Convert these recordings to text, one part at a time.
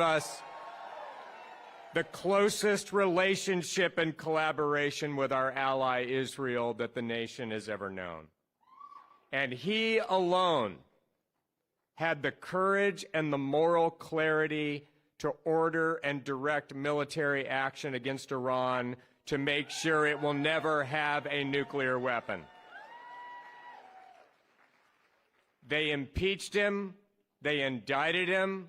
us the closest relationship and collaboration with our ally Israel that the nation has ever known. And he alone had the courage and the moral clarity to order and direct military action against Iran to make sure it will never have a nuclear weapon. They impeached him, they indicted him,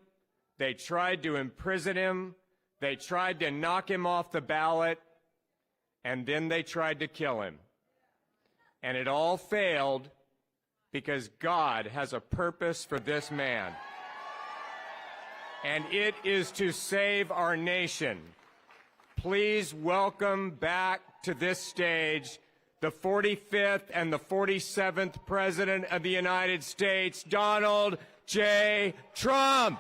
they tried to imprison him, they tried to knock him off the ballot, and then they tried to kill him. And it all failed because God has a purpose for this man. And it is to save our nation. Please welcome back to this stage the 45th and the 47th President of the United States, Donald J. Trump.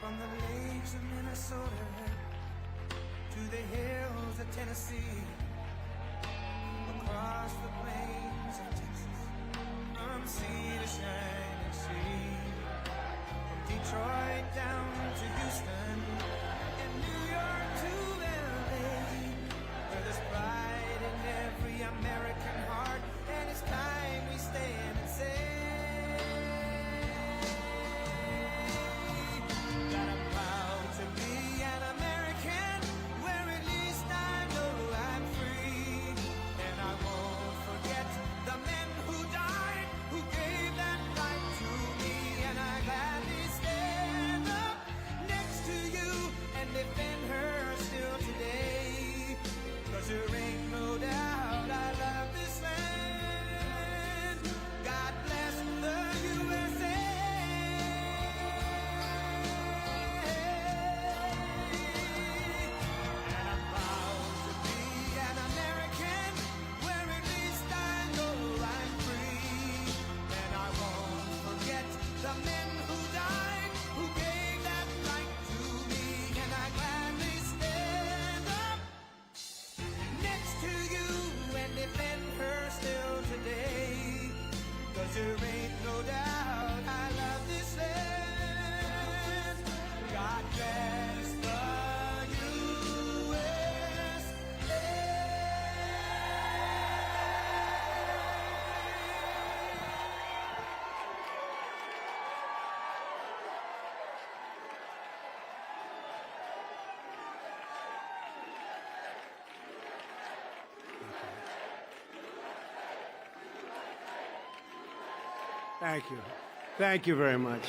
From the lakes of Minnesota to the hills of Tennessee, across the plains of Texas, from sea to shining sea, from Detroit down to Houston, and New York to LA, where there's pride in every American heart, and it's time we stand and say, there ain't no doubt I love this land. God bless the USA. And I'm proud to be an American, where at least I know I'm free. And I won't forget the men who died, who gave that right to me. And I gladly stand up next to you and defend her still today, 'cause there ain't no doubt I love this land. God bless the USA. Thank you. Thank you very much.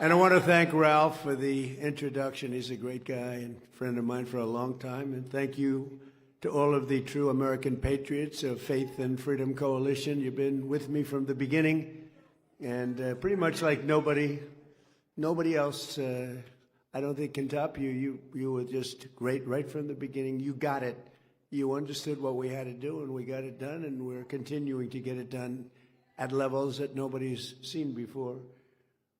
And I want to thank Ralph for the introduction. He's a great guy and friend of mine for a long time. And thank you to all of the true American patriots of Faith and Freedom Coalition. You've been with me from the beginning, and pretty much like nobody else, I don't think can top you. You were just great right from the beginning. You got it. You understood what we had to do, and we got it done, and we're continuing to get it done at levels that nobody's seen before.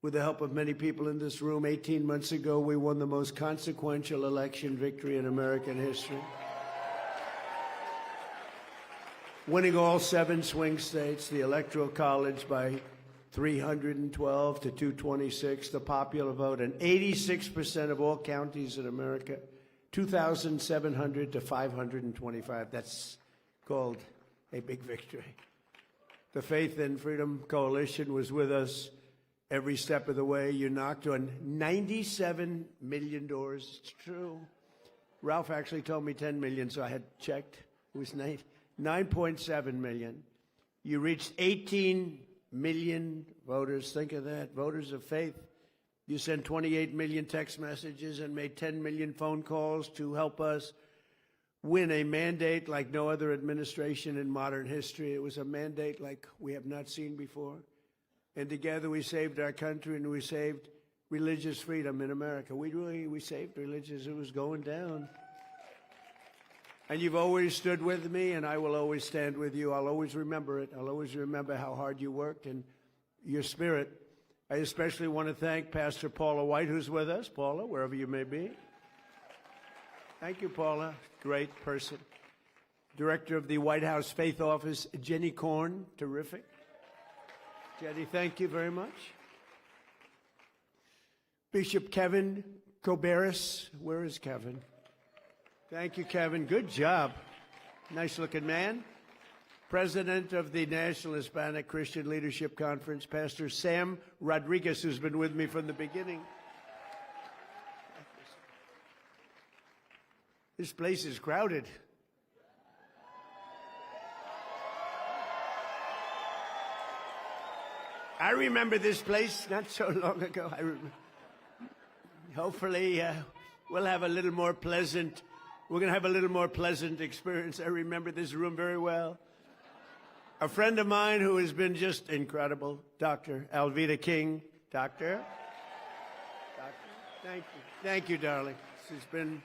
With the help of many people in this room, 18 months ago, we won the most consequential election victory in American history, winning all 7 swing states, the Electoral College by 312 to 226, the popular vote, and 86% of all counties in America, 2,700 to 525. That's called a big victory. The Faith and Freedom Coalition was with us every step of the way. You knocked on 97 million doors. It's true. Ralph actually told me 10 million, so I had checked. It was 9.7 million. You reached 18 million voters. Think of that, voters of faith. You sent 28 million text messages and made 10 million phone calls to help us win a mandate like no other administration in modern history. It was a mandate like we have not seen before. And together we saved our country and we saved religious freedom in America. We saved religious. It was going down. And you've always stood with me, and I will always stand with you. I'll always remember it. I'll always remember how hard you worked and your spirit. I especially want to thank Pastor Paula White, who's with us. Paula, wherever you may be. Thank you, Paula. Great person. Director of the White House Faith Office, Jenny Korn. Terrific. Jenny, thank you very much. Bishop Kevin Koberis. Where is Kevin? Thank you, Kevin. Good job. Nice-looking man. President of the National Hispanic Christian Leadership Conference, Pastor Sam Rodriguez, who's been with me from the beginning. This place is crowded. I remember this place not so long ago. Hopefully, we'll have a little more pleasant. We're going to have a little more pleasant experience. I remember this room very well. A friend of mine who has been just incredible, Dr. Alveda King. Doctor, thank you. Thank you, darling. She's been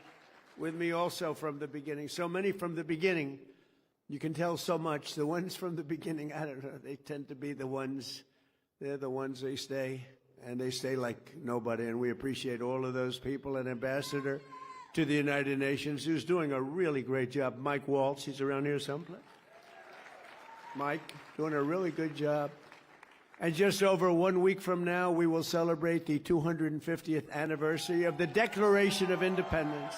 with me also from the beginning. So many from the beginning. You can tell so much. The ones from the beginning, I don't know, they tend to be the ones, they're the ones they stay, and they stay like nobody. And we appreciate all of those people. An ambassador to the United Nations who's doing a really great job. Mike Waltz, he's around here someplace. Mike, doing a really good job. And just over 1 week from now, we will celebrate the 250th anniversary of the Declaration of Independence,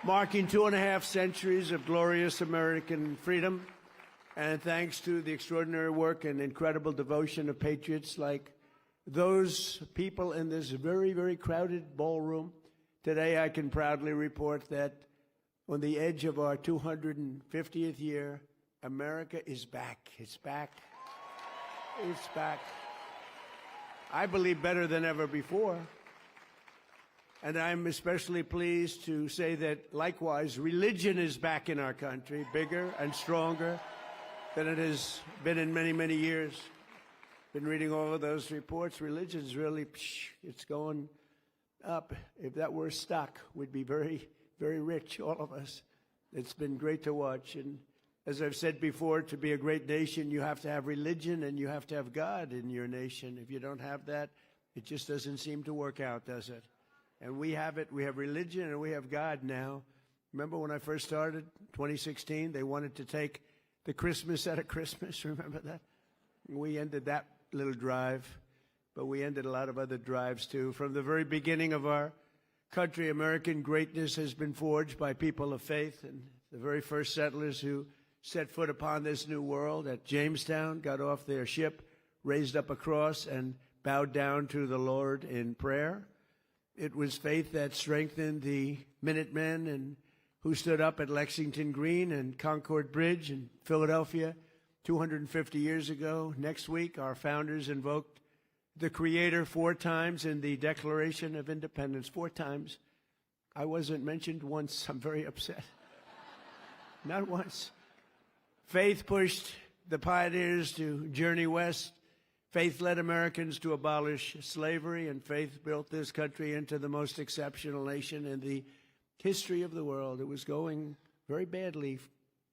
marking 2.5 centuries of glorious American freedom. And thanks to the extraordinary work and incredible devotion of patriots like those people in this very, very crowded ballroom, today I can proudly report that on the edge of our 250th year, America is back. It's back. It's back. I believe better than ever before. And I'm especially pleased to say that, likewise, religion is back in our country, bigger and stronger than it has been in many, many years. Been reading all of those reports. Religion's really, it's going up. If that were stock, we'd be very, very rich, all of us. It's been great to watch. And as I've said before, to be a great nation, you have to have religion and you have to have God in your nation. If you don't have that, it just doesn't seem to work out, does it? And we have it. We have religion and we have God now. Remember when I first started, 2016, they wanted to take the Christmas out of Christmas. Remember that? We ended that little drive, but we ended a lot of other drives too. From the very beginning of our country, American greatness has been forged by people of faith, and the very first settlers who set foot upon this new world at Jamestown got off their ship, raised up a cross, and bowed down to the Lord in prayer. It was faith that strengthened the Minutemen and who stood up at Lexington Green and Concord Bridge in Philadelphia 250 years ago. Next week, our founders invoked the Creator 4 times in the Declaration of Independence. 4 times. I wasn't mentioned once. I'm very upset. Not once. Faith pushed the pioneers to journey west. Faith led Americans to abolish slavery, and faith built this country into the most exceptional nation in the history of the world. It was going very badly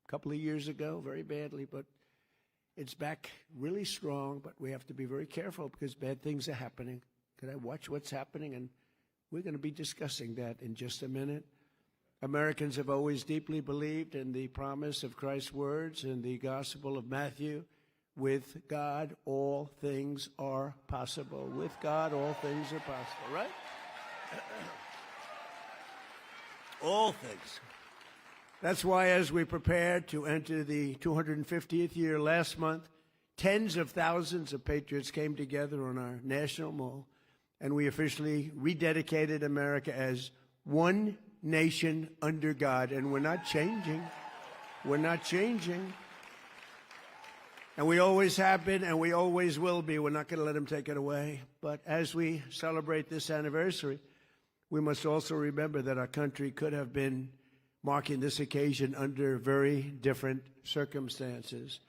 a couple of years ago, very badly, but it's back really strong. But we have to be very careful because bad things are happening. Can I watch what's happening? And we're going to be discussing that in just a minute. Americans have always deeply believed in the promise of Christ's words in the Gospel of Matthew. With God, all things are possible. With God, all things are possible, right? All things. That's why as we prepared to enter the 250th year last month, tens of thousands of patriots came together on our National Mall, and we officially rededicated America as one nation under God. And we're not changing. We're not changing. And we always have been, and we always will be. We're not going to let them take it away. But as we celebrate this anniversary, we must also remember that our country could have been marking this occasion under very different circumstances.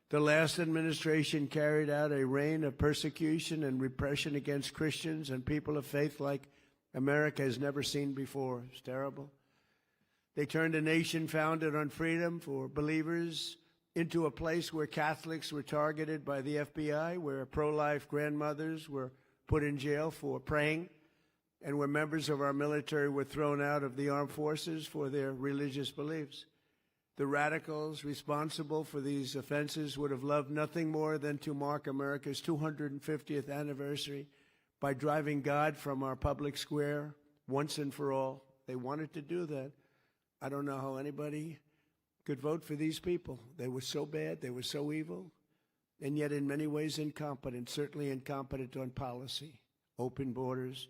The last administration carried out a reign of persecution and repression against Christians and people of faith like America has never seen before. It's terrible. They turned a nation founded on freedom for believers into a place where Catholics were targeted by the FBI, where pro-life grandmothers were put in jail for praying, and where members of our military were thrown out of the armed forces for their religious beliefs. The radicals responsible for these offenses would have loved nothing more than to mark America's 250th anniversary by driving God from our public square once and for all. They wanted to do that. I don't know how anybody could vote for these people. They were so bad, they were so evil, and yet in many ways incompetent, certainly incompetent on policy. Open borders,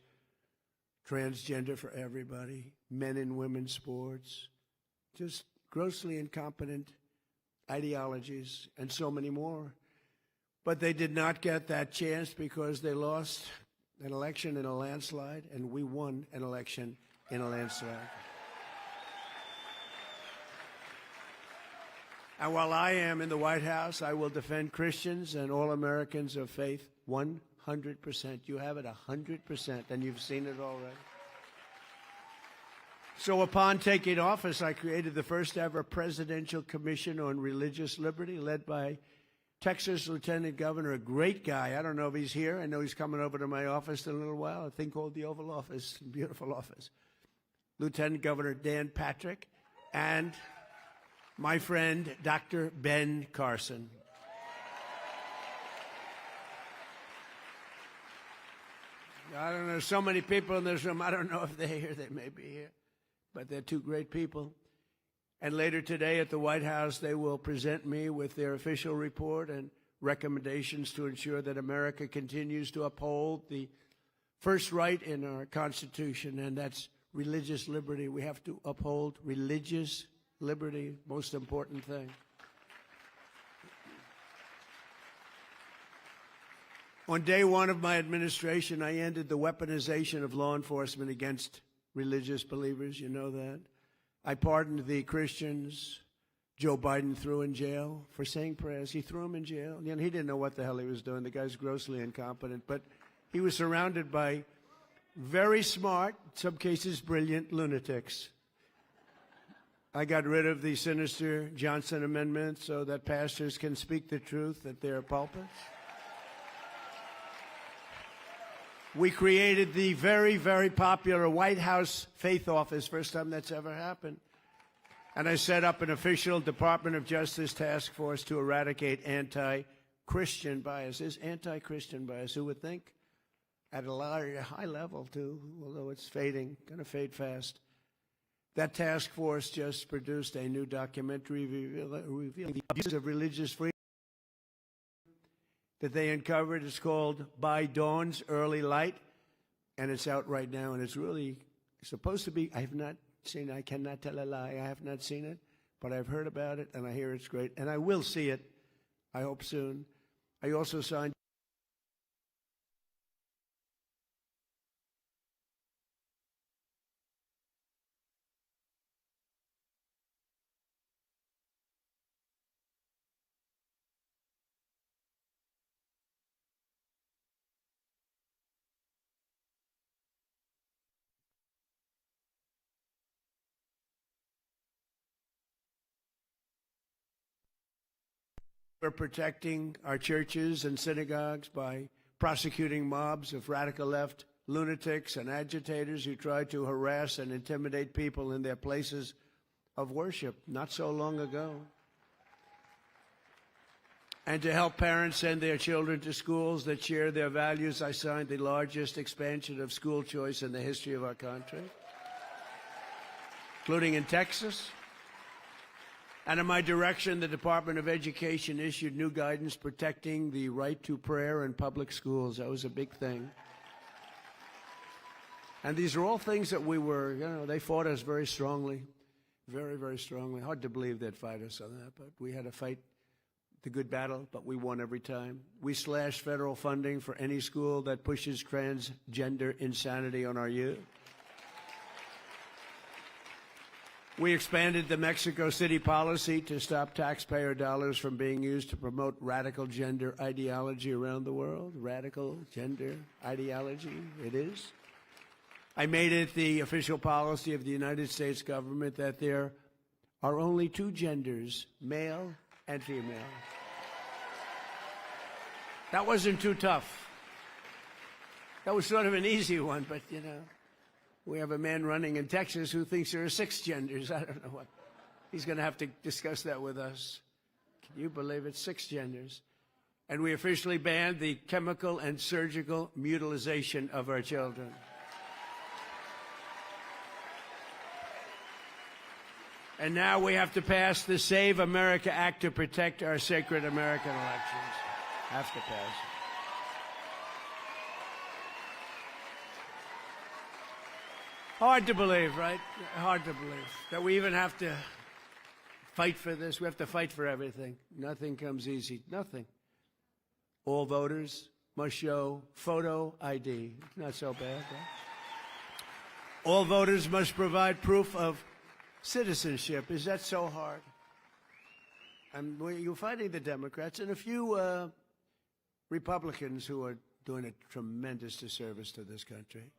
transgender for everybody, men and women's sports, just grossly incompetent ideologies, and so many more. But they did not get that chance because they lost an election in a landslide, and we won an election in a landslide. And while I am in the White House, I will defend Christians and all Americans of faith 100%. You have it 100%, and you've seen it already. So upon taking office, I created the first ever Presidential Commission on Religious Liberty, led by Texas Lieutenant Governor, a great guy. I don't know if he's here. I know he's coming over to my office in a little while, a thing called the Oval Office, beautiful office. Lieutenant Governor Dan Patrick, and my friend, Dr. Ben Carson. I don't know, so many people in this room, I don't know if they're here, they may be here, but they're two great people. And later today at the White House, they will present me with their official report and recommendations to ensure that America continues to uphold the first right in our Constitution, and that's religious liberty. We have to uphold religious liberty, most important thing. On day one of my administration, I ended the weaponization of law enforcement against religious believers. You know that. I pardoned the Christians Joe Biden threw in jail for saying prayers. He threw them in jail. You know, he didn't know what the hell he was doing. The guy's grossly incompetent. But he was surrounded by very smart, in some cases brilliant, lunatics. I got rid of the sinister Johnson Amendment so that pastors can speak the truth at their pulpits. We created the very, very popular White House Faith Office, first time that's ever happened. And I set up an official Department of Justice task force to eradicate anti-Christian biases. Anti-Christian bias, who would think? At a high level, too, although it's fading, going to fade fast. That task force just produced a new documentary revealing the abuse of religious freedom that they uncovered. It's called By Dawn's Early Light, and it's out right now, and it's really supposed to be, I have not seen it. I cannot tell a lie. I have not seen it, but I've heard about it, and I hear it's great, and I will see it, I hope soon. I also signed We're protecting our churches and synagogues by prosecuting mobs of radical left lunatics and agitators who try to harass and intimidate people in their places of worship not so long ago. And to help parents send their children to schools that share their values, I signed the largest expansion of school choice in the history of our country, including in Texas. And in my direction, the Department of Education issued new guidance protecting the right to prayer in public schools. That was a big thing. And these are all things that we were, they fought us very strongly, very, very strongly. Hard to believe they'd fight us on that, but we had to fight the good battle, but we won every time. We slashed federal funding for any school that pushes transgender insanity on our youth. We expanded the Mexico City policy to stop taxpayer dollars from being used to promote radical gender ideology around the world. Radical gender ideology, it is. I made it the official policy of the United States government that there are only two genders, male and female. That wasn't too tough. That was sort of an easy one, but you know, we have a man running in Texas who thinks there are 6 genders. I don't know what. He's going to have to discuss that with us. Can you believe it? 6 genders. And we officially banned the chemical and surgical mutilization of our children. And now we have to pass the Save America Act to protect our sacred American elections. Have to pass it. Hard to believe, right? Hard to believe that we even have to fight for this. We have to fight for everything. Nothing comes easy. Nothing. All voters must show photo ID. Not so bad, right? All voters must provide proof of citizenship. Is that so hard? You're fighting the Democrats and a few Republicans who are doing a tremendous disservice to this country.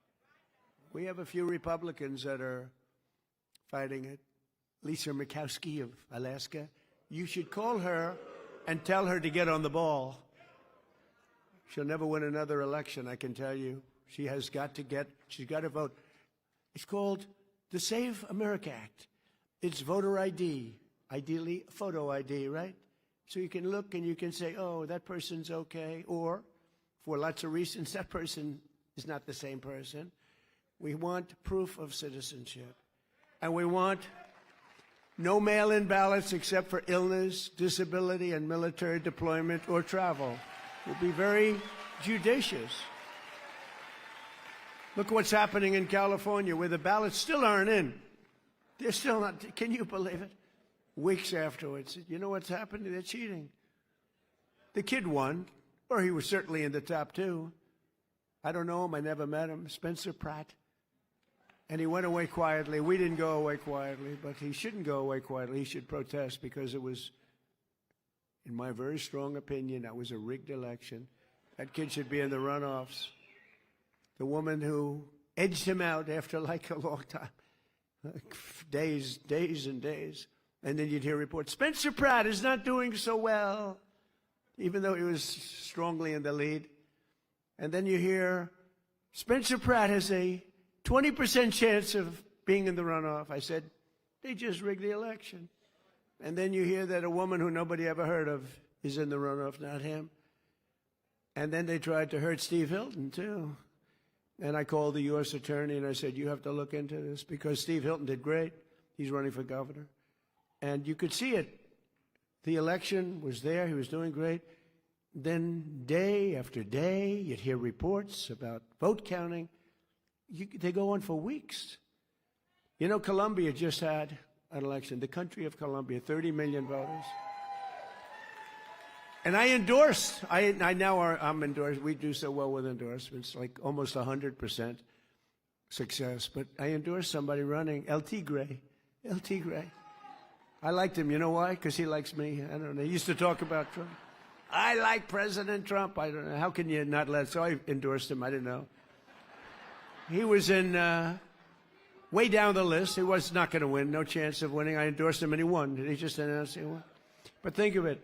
We have a few Republicans that are fighting it. Lisa Murkowski of Alaska. You should call her and tell her to get on the ball. She'll never win another election, I can tell you. She's got to vote. It's called the Save America Act. It's voter ID, ideally photo ID, right? So you can look and you can say, oh, that person's okay. Or, for lots of reasons, that person is not the same person. We want proof of citizenship. And we want no mail-in ballots except for illness, disability, and military deployment or travel. We'll be very judicious. Look what's happening in California, where the ballots still aren't in. They're still not. Can you believe it? Weeks afterwards. You know what's happening? They're cheating. The kid won, or he was certainly in the top 2. I don't know him. I never met him. Spencer Pratt. And he went away quietly. We didn't go away quietly, but he shouldn't go away quietly. He should protest because it was, in my very strong opinion, that was a rigged election. That kid should be in the runoffs. The woman who edged him out after like a long time, like days and days. And then you'd hear reports, Spencer Pratt is not doing so well, even though he was strongly in the lead. And then you hear, Spencer Pratt has a 20% chance of being in the runoff. I said, they just rigged the election. And then you hear that a woman who nobody ever heard of is in the runoff, not him. And then they tried to hurt Steve Hilton, too. And I called the U.S. attorney and I said, you have to look into this because Steve Hilton did great. He's running for governor. And you could see it. The election was there. He was doing great. Then day after day, you'd hear reports about vote counting. They go on for weeks. You know, Colombia just had an election. The country of Colombia, 30 million voters. And I endorsed. I'm endorsed. We do so well with endorsements, like almost 100% success. But I endorsed somebody running, El Tigre. El Tigre. I liked him. You know why? Because he likes me. I don't know. He used to talk about Trump. I like President Trump. I don't know. How can you not let? So I endorsed him. I didn't know. He was in way down the list. He was not going to win. No chance of winning. I endorsed him and he won. He just announced he won. But think of it.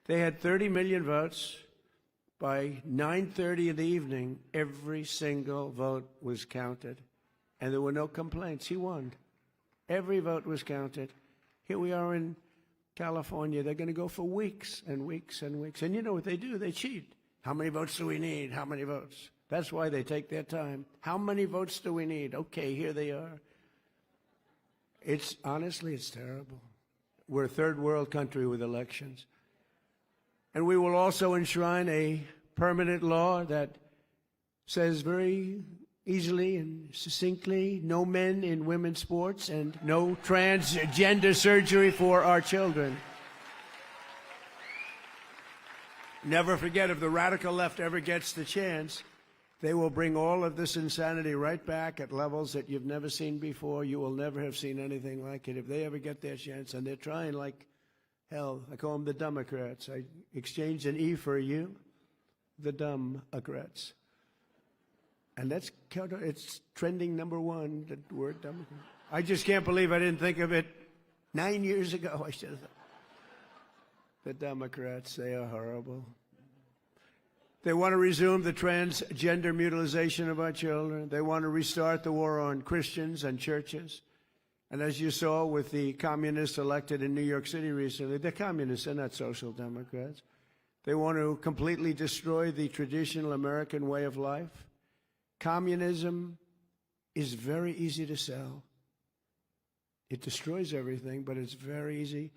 They had 30 million votes. By 9:30 in the evening, every single vote was counted. And there were no complaints. He won. Every vote was counted. Here we are in California. They're going to go for weeks and weeks and weeks. And you know what they do? They cheat. How many votes do we need? How many votes? That's why they take their time. How many votes do we need? Okay, here they are. Honestly, it's terrible. We're a third world country with elections. And we will also enshrine a permanent law that says very easily and succinctly, no men in women's sports and no transgender surgery for our children. Never forget, if the radical left ever gets the chance, They will bring all of this insanity right back at levels that you've never seen before. You will never have seen anything like it if they ever get their chance. And they're trying like hell. I call them the Democrats. I exchanged an E for a U, the Democrats. And that's it's trending #1, the word Democrat. I just can't believe I didn't think of it 9 years ago. I should have thought. The Democrats, they are horrible. They want to resume the transgender mutilization of our children. They want to restart the war on Christians and churches. And as you saw with the communists elected in New York City recently, they're communists, they're not social democrats. They want to completely destroy the traditional American way of life. Communism is very easy to sell. It destroys everything, but it's very easy.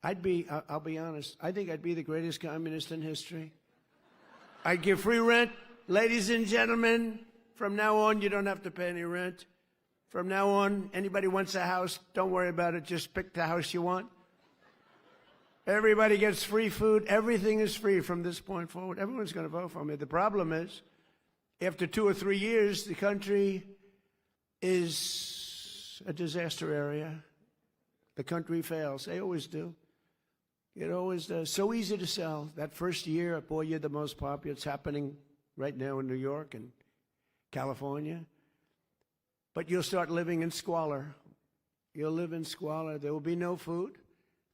I'll be honest, I think I'd be the greatest communist in history. I'd give free rent. Ladies and gentlemen, from now on, you don't have to pay any rent. From now on, anybody wants a house, don't worry about it. Just pick the house you want. Everybody gets free food. Everything is free from this point forward. Everyone's going to vote for me. The problem is, after 2 or 3 years, the country is a disaster area. The country fails. They always do. It always does. So easy to sell. That first year, boy, you're the most popular. It's happening right now in New York and California. But you'll start living in squalor. You'll live in squalor. There will be no food.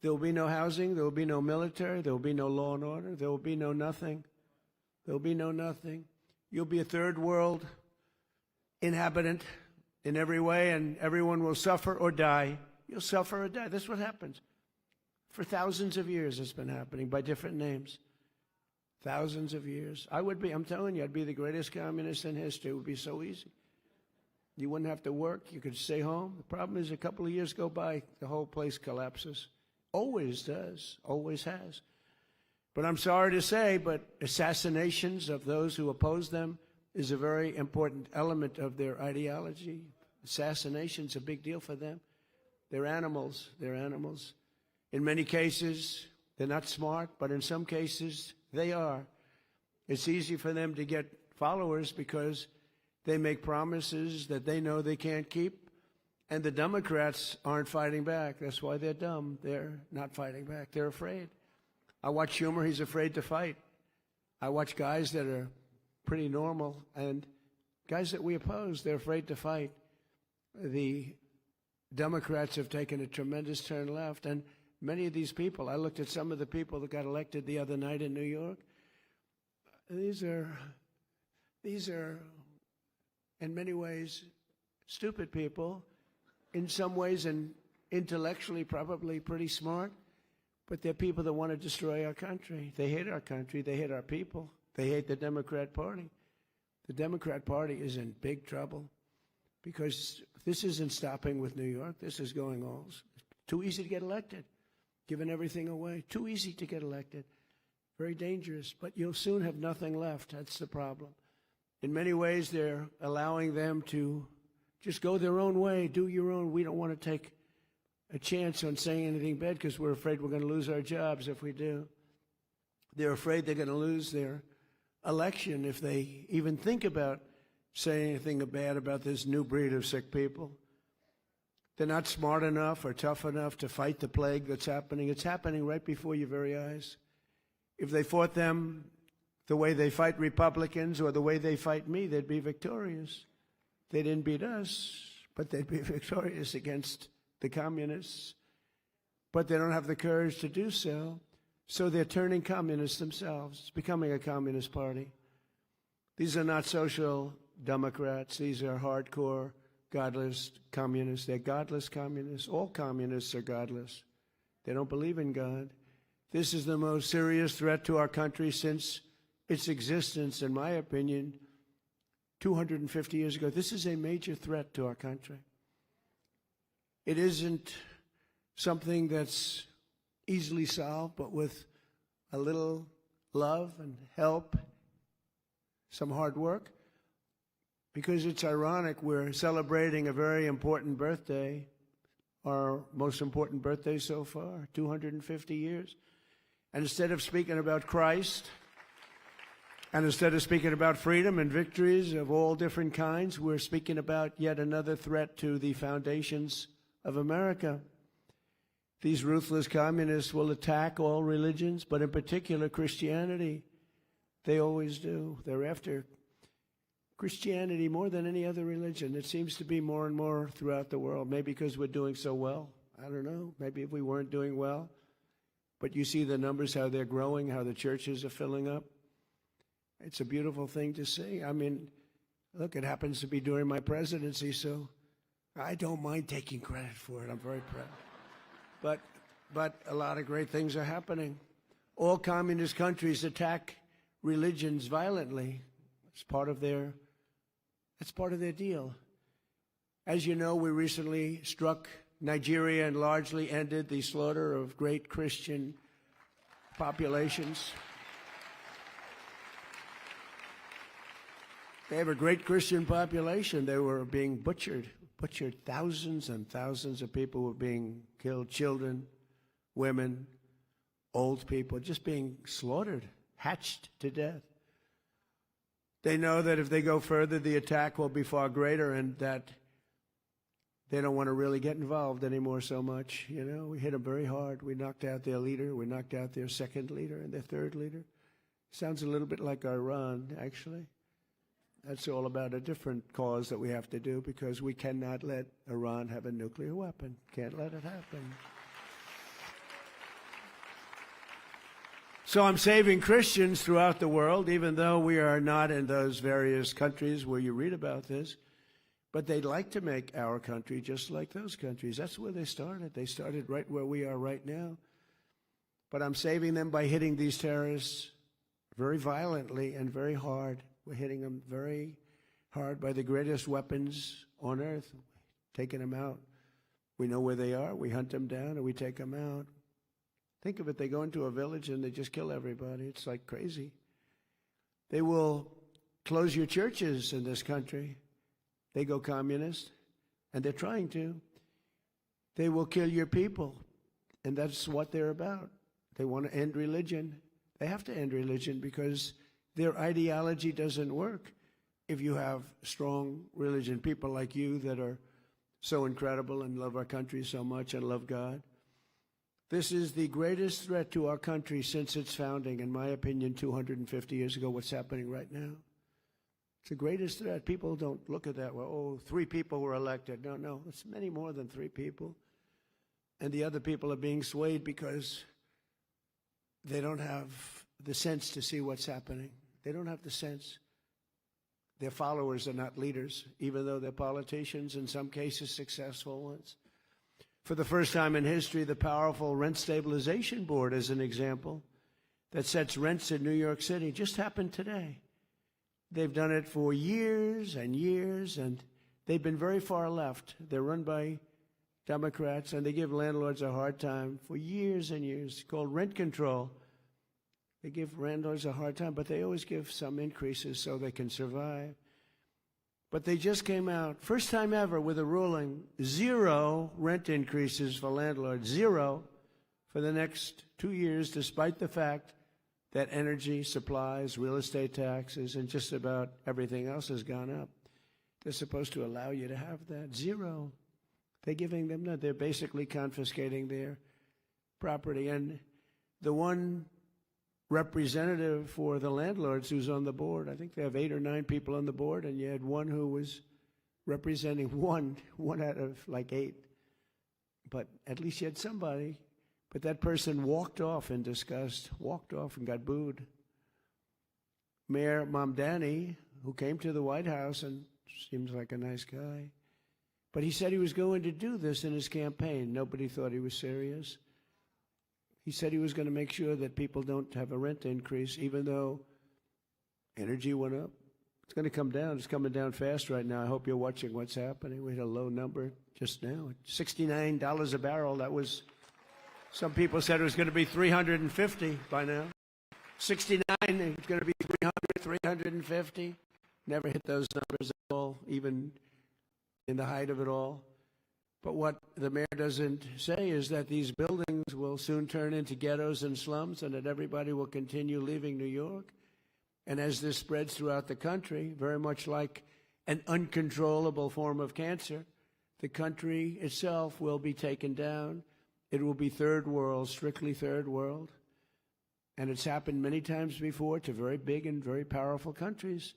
There will be no housing. There will be no military. There will be no law and order. There will be no nothing. There will be no nothing. You'll be a third world inhabitant in every way, and everyone will suffer or die. You'll suffer or die. That's what happens. For thousands of years it's been happening by different names. Thousands of years. I'm telling you, I'd be the greatest communist in history. It would be so easy. You wouldn't have to work. You could stay home. The problem is a couple of years go by, the whole place collapses. Always does. Always has. But I'm sorry to say, but assassinations of those who oppose them is a very important element of their ideology. Assassination's a big deal for them. They're animals. They're animals. In many cases, they're not smart, but in some cases, they are. It's easy for them to get followers because they make promises that they know they can't keep, and the Democrats aren't fighting back. That's why they're dumb. They're not fighting back. They're afraid. I watch Schumer. He's afraid to fight. I watch guys that are pretty normal, and guys that we oppose, they're afraid to fight. The Democrats have taken a tremendous turn left, and many of these people, I looked at some of the people that got elected the other night in New York. These are, in many ways, stupid people. In some ways, and intellectually, probably pretty smart. But they're people that want to destroy our country. They hate our country. They hate our people. They hate the Democrat Party. The Democrat Party is in big trouble because this isn't stopping with New York. This is going on. Too easy to get elected. Giving everything away. Too easy to get elected. Very dangerous. But you'll soon have nothing left. That's the problem. In many ways, they're allowing them to just go their own way, do your own. We don't want to take a chance on saying anything bad because we're afraid we're going to lose our jobs if we do. They're afraid they're going to lose their election if they even think about saying anything bad about this new breed of sick people. They're not smart enough or tough enough to fight the plague that's happening. It's happening right before your very eyes. If they fought them the way they fight Republicans or the way they fight me, they'd be victorious. They didn't beat us, but they'd be victorious against the communists. But they don't have the courage to do so, so they're turning communists themselves. It's becoming a communist party. These are not social democrats. These are hardcore, godless communists. They're godless communists. All communists are godless. They don't believe in God. This is the most serious threat to our country since its existence, in my opinion, 250 years ago. This is a major threat to our country. It isn't something that's easily solved, but with a little love and help, some hard work, because it's ironic we're celebrating a very important birthday, our most important birthday so far, 250 years. And instead of speaking about Christ And instead of speaking about freedom and victories of all different kinds, we're speaking about yet another threat to the foundations of America. These ruthless communists will attack all religions, but in particular Christianity. They always do. They're after Christianity more than any other religion. It seems to be more and more throughout the world, maybe because we're doing so well. I don't know. Maybe if we weren't doing well. But you see the numbers, how they're growing, how the churches are filling up. It's a beautiful thing to see. I mean, look, it happens to be during my presidency, so I don't mind taking credit for it. I'm very proud. But a lot of great things are happening. All communist countries attack religions violently. It's part of their deal. As you know, we recently struck Nigeria and largely ended the slaughter of great Christian populations. They have a great Christian population. They were being butchered. Thousands and thousands of people were being killed. Children, women, old people, just being slaughtered, hatched to death. They know that if they go further, the attack will be far greater, and that they don't want to really get involved anymore so much. You know, we hit them very hard. We knocked out their leader. We knocked out their second leader and their third leader. Sounds a little bit like Iran, actually. That's all about a different cause that we have to do, because we cannot let Iran have a nuclear weapon. Can't let it happen. So I'm saving Christians throughout the world, even though we are not in those various countries where you read about this. But they'd like to make our country just like those countries. That's where they started. They started right where we are right now. But I'm saving them by hitting these terrorists very violently and very hard. We're hitting them very hard by the greatest weapons on earth, taking them out. We know where they are. We hunt them down and we take them out. Think of it. They go into a village and they just kill everybody. It's like crazy. They will close your churches in this country. They go communist, and they're trying to. They will kill your people, and that's what they're about. They want to end religion. They have to end religion because their ideology doesn't work if you have strong religion. People like you that are so incredible and love our country so much and love God. This is the greatest threat to our country since its founding, in my opinion, 250 years ago, what's happening right now. It's the greatest threat. People don't look at that, well, oh, 3 people were elected. No, it's many more than 3 people. And the other people are being swayed because they don't have the sense to see what's happening. They don't have the sense. Their followers are not leaders, even though they're politicians, in some cases successful ones. For the first time in history, the powerful Rent Stabilization Board, as an example, that sets rents in New York City, just happened today. They've done it for years and years, and they've been very far left. They're run by Democrats, and they give landlords a hard time for years and years. It's called rent control. They give landlords a hard time, but they always give some increases so they can survive. But they just came out, first time ever, with a ruling, 0 rent increases for landlords, 0 for the next 2 years, despite the fact that energy, supplies, real estate taxes, and just about everything else has gone up. They're supposed to allow you to have that. 0. They're giving them that. They're basically confiscating their property. And the one representative for the landlords who's on the board, I think they have 8 or 9 people on the board, and you had one who was representing one out of like 8. But at least you had somebody. But that person walked off in disgust, walked off and got booed. Mayor Mamdani, who came to the White House and seems like a nice guy, but he said he was going to do this in his campaign. Nobody thought he was serious. He said he was going to make sure that people don't have a rent increase, even though energy went up. It's going to come down. It's coming down fast right now. I hope you're watching what's happening. We had a low number just now, $69 a barrel. That was... Some people said it was going to be $350 by now. 69, it's going to be 300, 350. Never hit those numbers at all, even in the height of it all. But what the mayor doesn't say is that these buildings will soon turn into ghettos and slums, and that everybody will continue leaving New York. And as this spreads throughout the country, very much like an uncontrollable form of cancer, the country itself will be taken down. It will be third world, strictly third world. And it's happened many times before to very big and very powerful countries.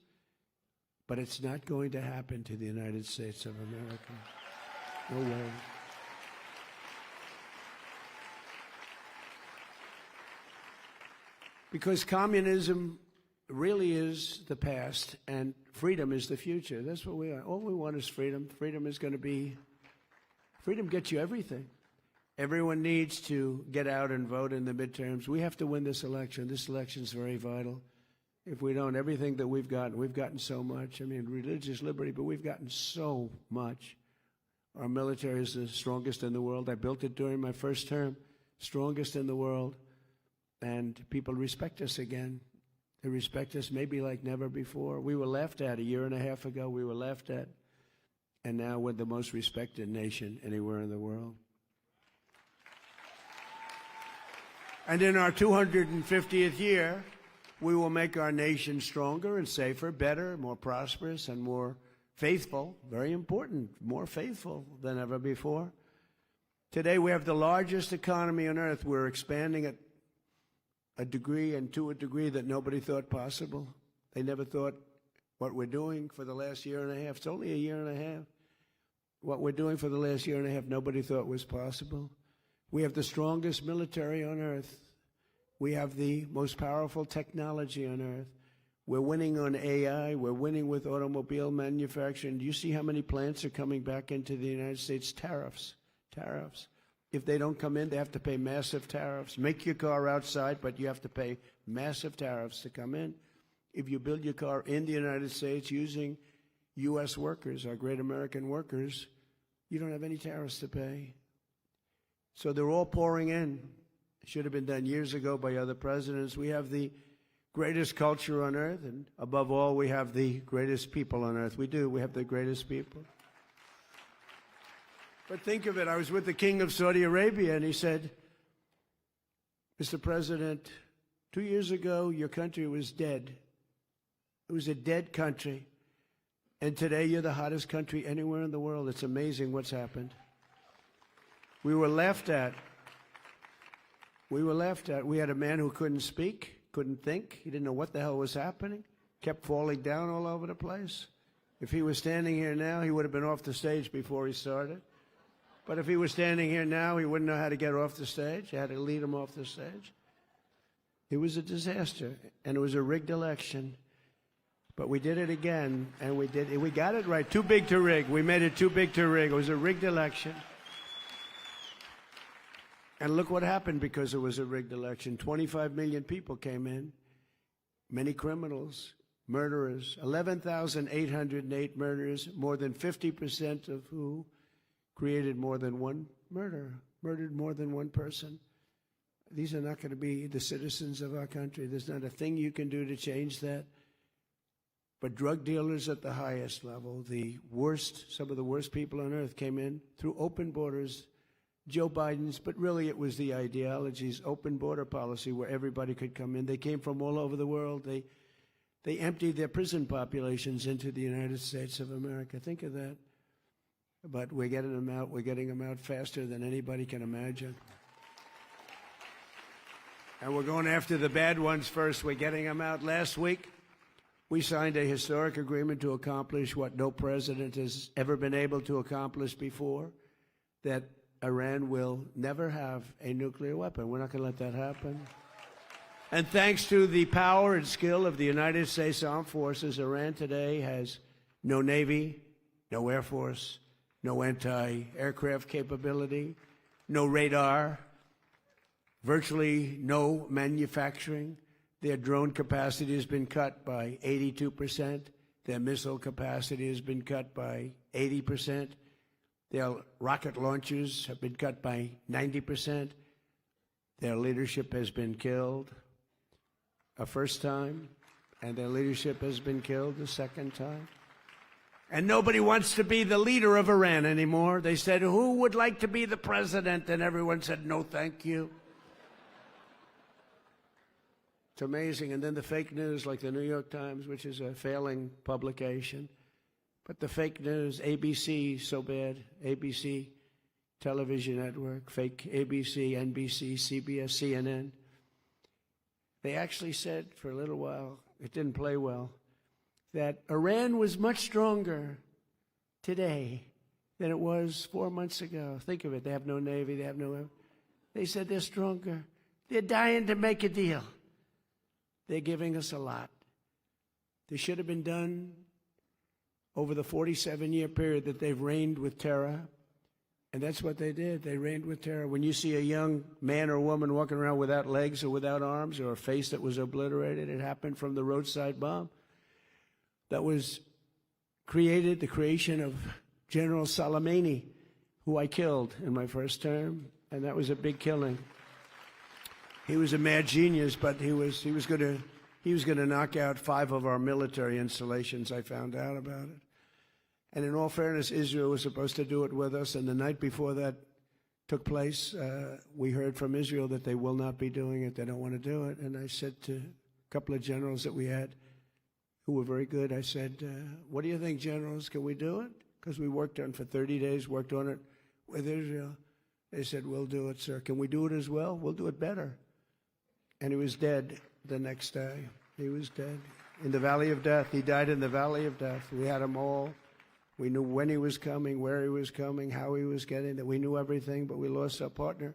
But it's not going to happen to the United States of America. No way. Because communism really is the past and freedom is the future. That's what we are. All we want is freedom. Freedom gets you everything. Everyone needs to get out and vote in the midterms. We have to win this election. This election is very vital. If we don't, everything that we've gotten so much. I mean, religious liberty, but we've gotten so much. Our military is the strongest in the world. I built it during my first term, strongest in the world. And people respect us again. They respect us maybe like never before. We were laughed at a year and a half ago. We were laughed at. And now we're the most respected nation anywhere in the world. And in our 250th year, we will make our nation stronger and safer, better, more prosperous, and more faithful. Very important, more faithful than ever before. Today, we have the largest economy on earth. We're expanding at a degree and to a degree that nobody thought possible. They never thought what we're doing for the last year and a half. It's only a year and a half. What we're doing for the last year and a half, nobody thought was possible. We have the strongest military on earth. We have the most powerful technology on earth. We're winning on AI. We're winning with automobile manufacturing. Do you see how many plants are coming back into the United States? Tariffs. If they don't come in, they have to pay massive tariffs. Make your car outside, but you have to pay massive tariffs to come in. If you build your car in the United States using U.S. workers, our great American workers, you don't have any tariffs to pay. So they're all pouring in. It should have been done years ago by other presidents. We have the greatest culture on earth, and above all, we have the greatest people on earth. We do. We have the greatest people. But think of it. I was with the king of Saudi Arabia, and he said, Mr. President, 2 years ago, your country was dead. It was a dead country. And today, you're the hottest country anywhere in the world. It's amazing what's happened. We were laughed at. We had a man who couldn't speak, couldn't think. He didn't know what the hell was happening. Kept falling down all over the place. If he was standing here now, he would have been off the stage before he started. But if he was standing here now, he wouldn't know how to get off the stage. You had to lead him off the stage. It was a disaster, and it was a rigged election. But we did it again, and we got it right. Too big to rig. We made it too big to rig. It was a rigged election. And look what happened because it was a rigged election. 25 million people came in, many criminals, murderers, 11,808 murderers, more than 50% of who created more than one murder, murdered more than one person. These are not going to be the citizens of our country. There's not a thing you can do to change that. But drug dealers at the highest level, the worst, some of the worst people on earth came in through open borders. Joe Biden's, but really it was the ideology's open border policy where everybody could come in. They came from all over the world. They emptied their prison populations into the United States of America. Think of that. But we're getting them out. We're getting them out faster than anybody can imagine. And we're going after the bad ones first. We're getting them out. Last week, we signed a historic agreement to accomplish what no president has ever been able to accomplish before, that Iran will never have a nuclear weapon. We're not going to let that happen. And thanks to the power and skill of the United States Armed Forces, Iran today has no Navy, no Air Force, no anti-aircraft capability, no radar, virtually no manufacturing. Their drone capacity has been cut by 82%. Their missile capacity has been cut by 80%. Their rocket launchers have been cut by 90%. Their leadership has been killed a first time, and their leadership has been killed a second time. And nobody wants to be the leader of Iran anymore. They said, who would like to be the president? And everyone said, no, thank you. It's amazing. And then the fake news, like the New York Times, which is a failing publication. But the fake news, ABC, so bad. ABC television network, fake ABC, NBC, CBS, CNN. They actually said for a little while, it didn't play well, that Iran was much stronger today than it was 4 months ago. Think of it. They have no navy. They have no... They said they're stronger. They're dying to make a deal. They're giving us a lot. They should have been done over the 47-year period that they've reigned with terror. And that's what they did. They reigned with terror. When you see a young man or woman walking around without legs or without arms or a face that was obliterated, it happened from the roadside bomb that was created, the creation of General Soleimani, who I killed in my first term, and that was a big killing. He was a mad genius, but he was going to knock out 5 of our military installations. I found out about it. And in all fairness, Israel was supposed to do it with us, and the night before that took place, we heard from Israel that they will not be doing it. They don't want to do it. And I said to a couple of generals that we had who were very good, I said, what do you think, generals? Can we do it? Because we worked on it for 30 days, worked on it with Israel. They said, we'll do it, sir. Can we do it as well? We'll do it better. And he was dead the next day. He was dead in the Valley of Death. He died in the Valley of Death. We had him all. We knew when he was coming, where he was coming, how he was getting there. We knew everything, but we lost our partner.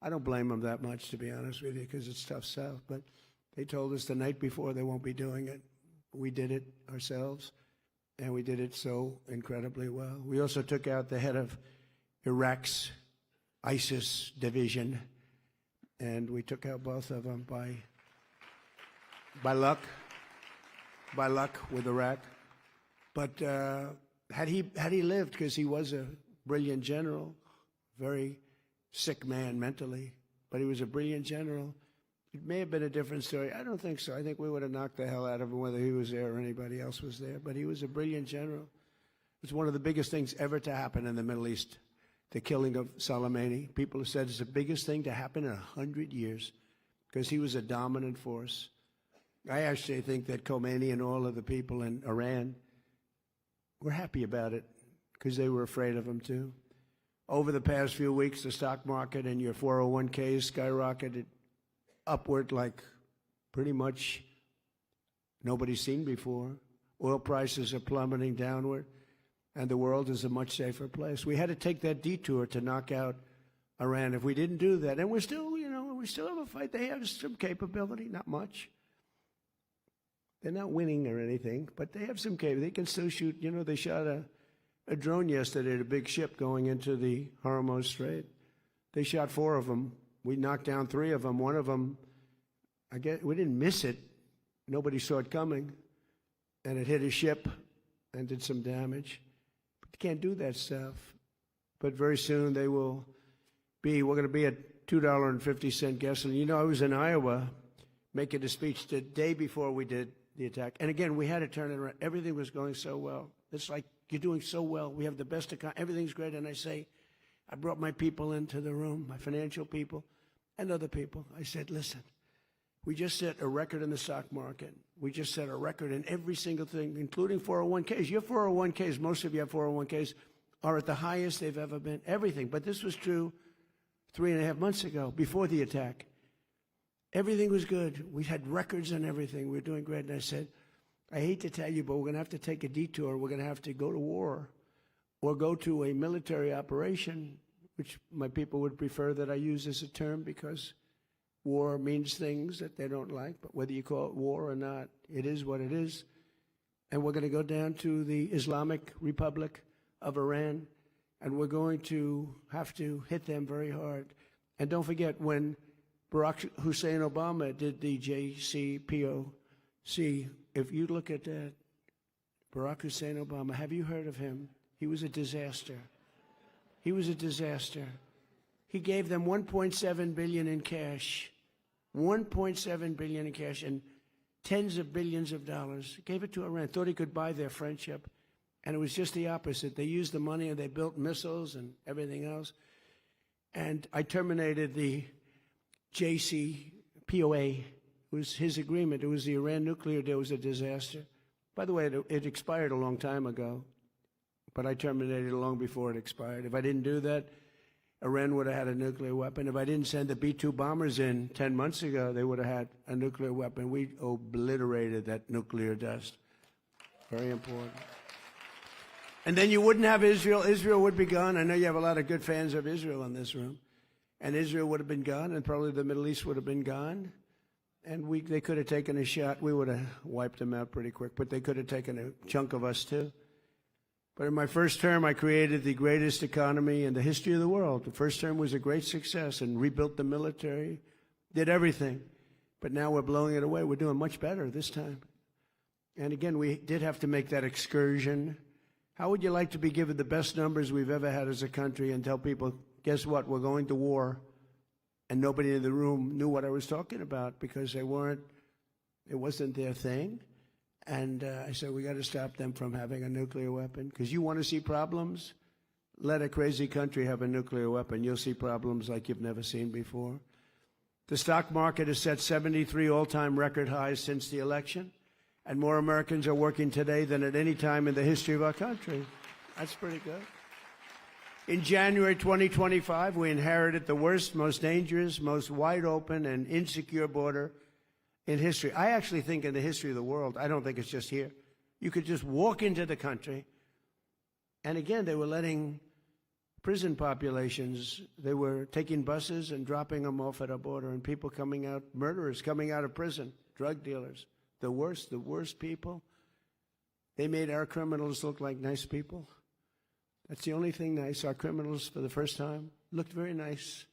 I don't blame them that much, to be honest with you, because it's tough south. But they told us the night before they won't be doing it. We did it ourselves, and we did it so incredibly well. We also took out the head of Iraq's ISIS division, and we took out both of them by luck with Iraq. But had he lived, because he was a brilliant general, very sick man mentally, but he was a brilliant general, it may have been a different story. I don't think so. I think we would have knocked the hell out of him whether he was there or anybody else was there. But he was a brilliant general. It's one of the biggest things ever to happen in the Middle East, the killing of Soleimani. People have said it's the biggest thing to happen in 100 years because he was a dominant force. I actually think that Khomeini and all of the people in Iran were happy about it because they were afraid of him too. Over the past few weeks, the stock market and your 401ks skyrocketed upward like pretty much nobody's seen before. Oil prices are plummeting downward, and the world is a much safer place. We had to take that detour to knock out Iran. If we didn't do that, and we still have a fight. They have some capability, not much. They're not winning or anything, but they have some capability. They can still shoot. They shot a drone yesterday at a big ship going into the Hormuz Strait. They shot 4 of them. We knocked down 3 of them. One of them, I guess, we didn't miss it. Nobody saw it coming. And it hit a ship and did some damage. But you can't do that stuff. But very soon we're going to be at $2.50 gasoline. I was in Iowa making a speech the day before we did the attack. And again, we had to turn it around. Everything was going so well. It's like, you're doing so well. We have the best economy. Everything's great. And I brought my people into the room, my financial people and other people. I said, listen, we just set a record in the stock market. We just set a record in every single thing, including 401ks. Your 401ks, most of you have 401ks, are at the highest they've ever been, everything. But this was true 3.5 months ago, before the attack. Everything was good. We had records and everything. We were doing great. And I said, I hate to tell you, but we're going to have to take a detour. We're going to have to go to war or go to a military operation, which my people would prefer that I use as a term because war means things that they don't like. But whether you call it war or not, it is what it is. And we're going to go down to the Islamic Republic of Iran, and we're going to have to hit them very hard. And don't forget, when Barack Hussein Obama did the JCPOC, if you look at that, Barack Hussein Obama, have you heard of him? He was a disaster. He was a disaster. He gave them $1.7 billion in cash, $1.7 billion in cash, and tens of billions of dollars. Gave it to Iran. Thought he could buy their friendship, and it was just the opposite. They used the money and they built missiles and everything else. And I terminated the JCPOA, was his agreement. It was the Iran nuclear deal. It was a disaster. By the way, it expired a long time ago, but I terminated it long before it expired. If I didn't do that, Iran would have had a nuclear weapon. If I didn't send the B-2 bombers in 10 months ago, they would have had a nuclear weapon. We obliterated that nuclear dust. Very important. And then you wouldn't have Israel. Israel would be gone. I know you have a lot of good fans of Israel in this room. And Israel would have been gone, and probably the Middle East would have been gone. And they could have taken a shot. We would have wiped them out pretty quick, but they could have taken a chunk of us too. But in my first term, I created the greatest economy in the history of the world. The first term was a great success and rebuilt the military, did everything. But now we're blowing it away. We're doing much better this time. And again, we did have to make that excursion. How would you like to be given the best numbers we've ever had as a country and tell people, guess what, we're going to war? And nobody in the room knew what I was talking about because it wasn't their thing. And I said, we got to stop them from having a nuclear weapon. Because you want to see problems? Let a crazy country have a nuclear weapon. You'll see problems like you've never seen before. The stock market has set 73 all-time record highs since the election. And more Americans are working today than at any time in the history of our country. That's pretty good. In January 2025, we inherited the worst, most dangerous, most wide open and insecure border in history. I actually think in the history of the world, I don't think it's just here. You could just walk into the country, and again, they were letting prison populations, they were taking buses and dropping them off at our border, and people coming out, murderers coming out of prison, drug dealers, the worst people. They made our criminals look like nice people. That's the only thing nice. Our criminals, for the first time, looked very nice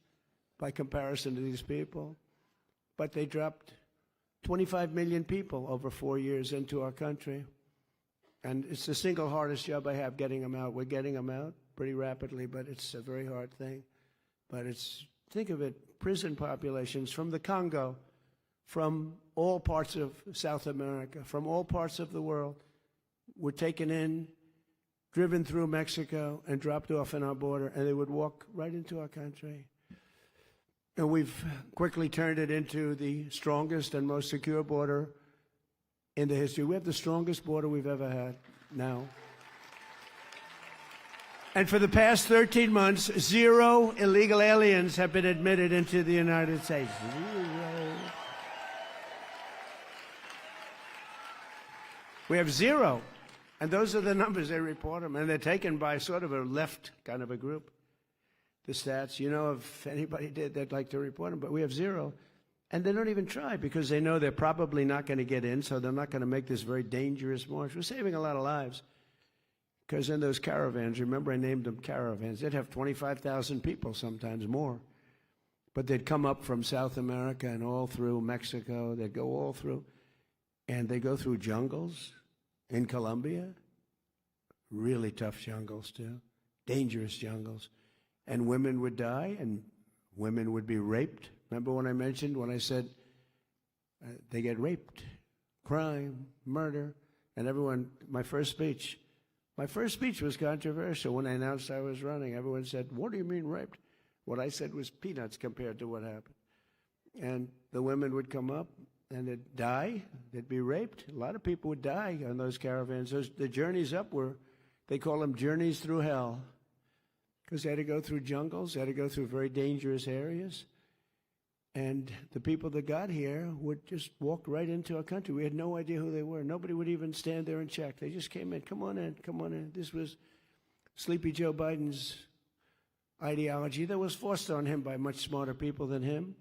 by comparison to these people. But they dropped 25 million people over 4 years into our country. And it's the single hardest job I have, getting them out. We're getting them out pretty rapidly, but it's a very hard thing. But think of it, prison populations from the Congo, from all parts of South America, from all parts of the world, were taken in, driven through Mexico, and dropped off in our border, and they would walk right into our country. And we've quickly turned it into the strongest and most secure border in the history. We have the strongest border we've ever had now. And for the past 13 months, 0 illegal aliens have been admitted into the United States. 0. We have 0. And those are the numbers, they report them. And they're taken by sort of a left kind of a group, the stats. You know, if anybody did, they'd like to report them. But we have 0. And they don't even try because they know they're probably not going to get in, so they're not going to make this very dangerous march. We're saving a lot of lives. Because in those caravans, remember I named them caravans, they'd have 25,000 people, sometimes more. But they'd come up from South America and all through Mexico. They'd go all through. And they go through jungles in Colombia. Really tough jungles, too. Dangerous jungles. And women would die, and women would be raped. Remember when I said they get raped, crime, murder, and everyone, my first speech was controversial. When I announced I was running, everyone said, what do you mean raped? What I said was peanuts compared to what happened. And the women would come up and they'd die, they'd be raped. A lot of people would die on those caravans. The journeys up they call them journeys through hell. Because they had to go through jungles, they had to go through very dangerous areas. And the people that got here would just walk right into our country. We had no idea who they were. Nobody would even stand there and check. They just came in. Come on in, come on in. This was Sleepy Joe Biden's ideology that was forced on him by much smarter people than him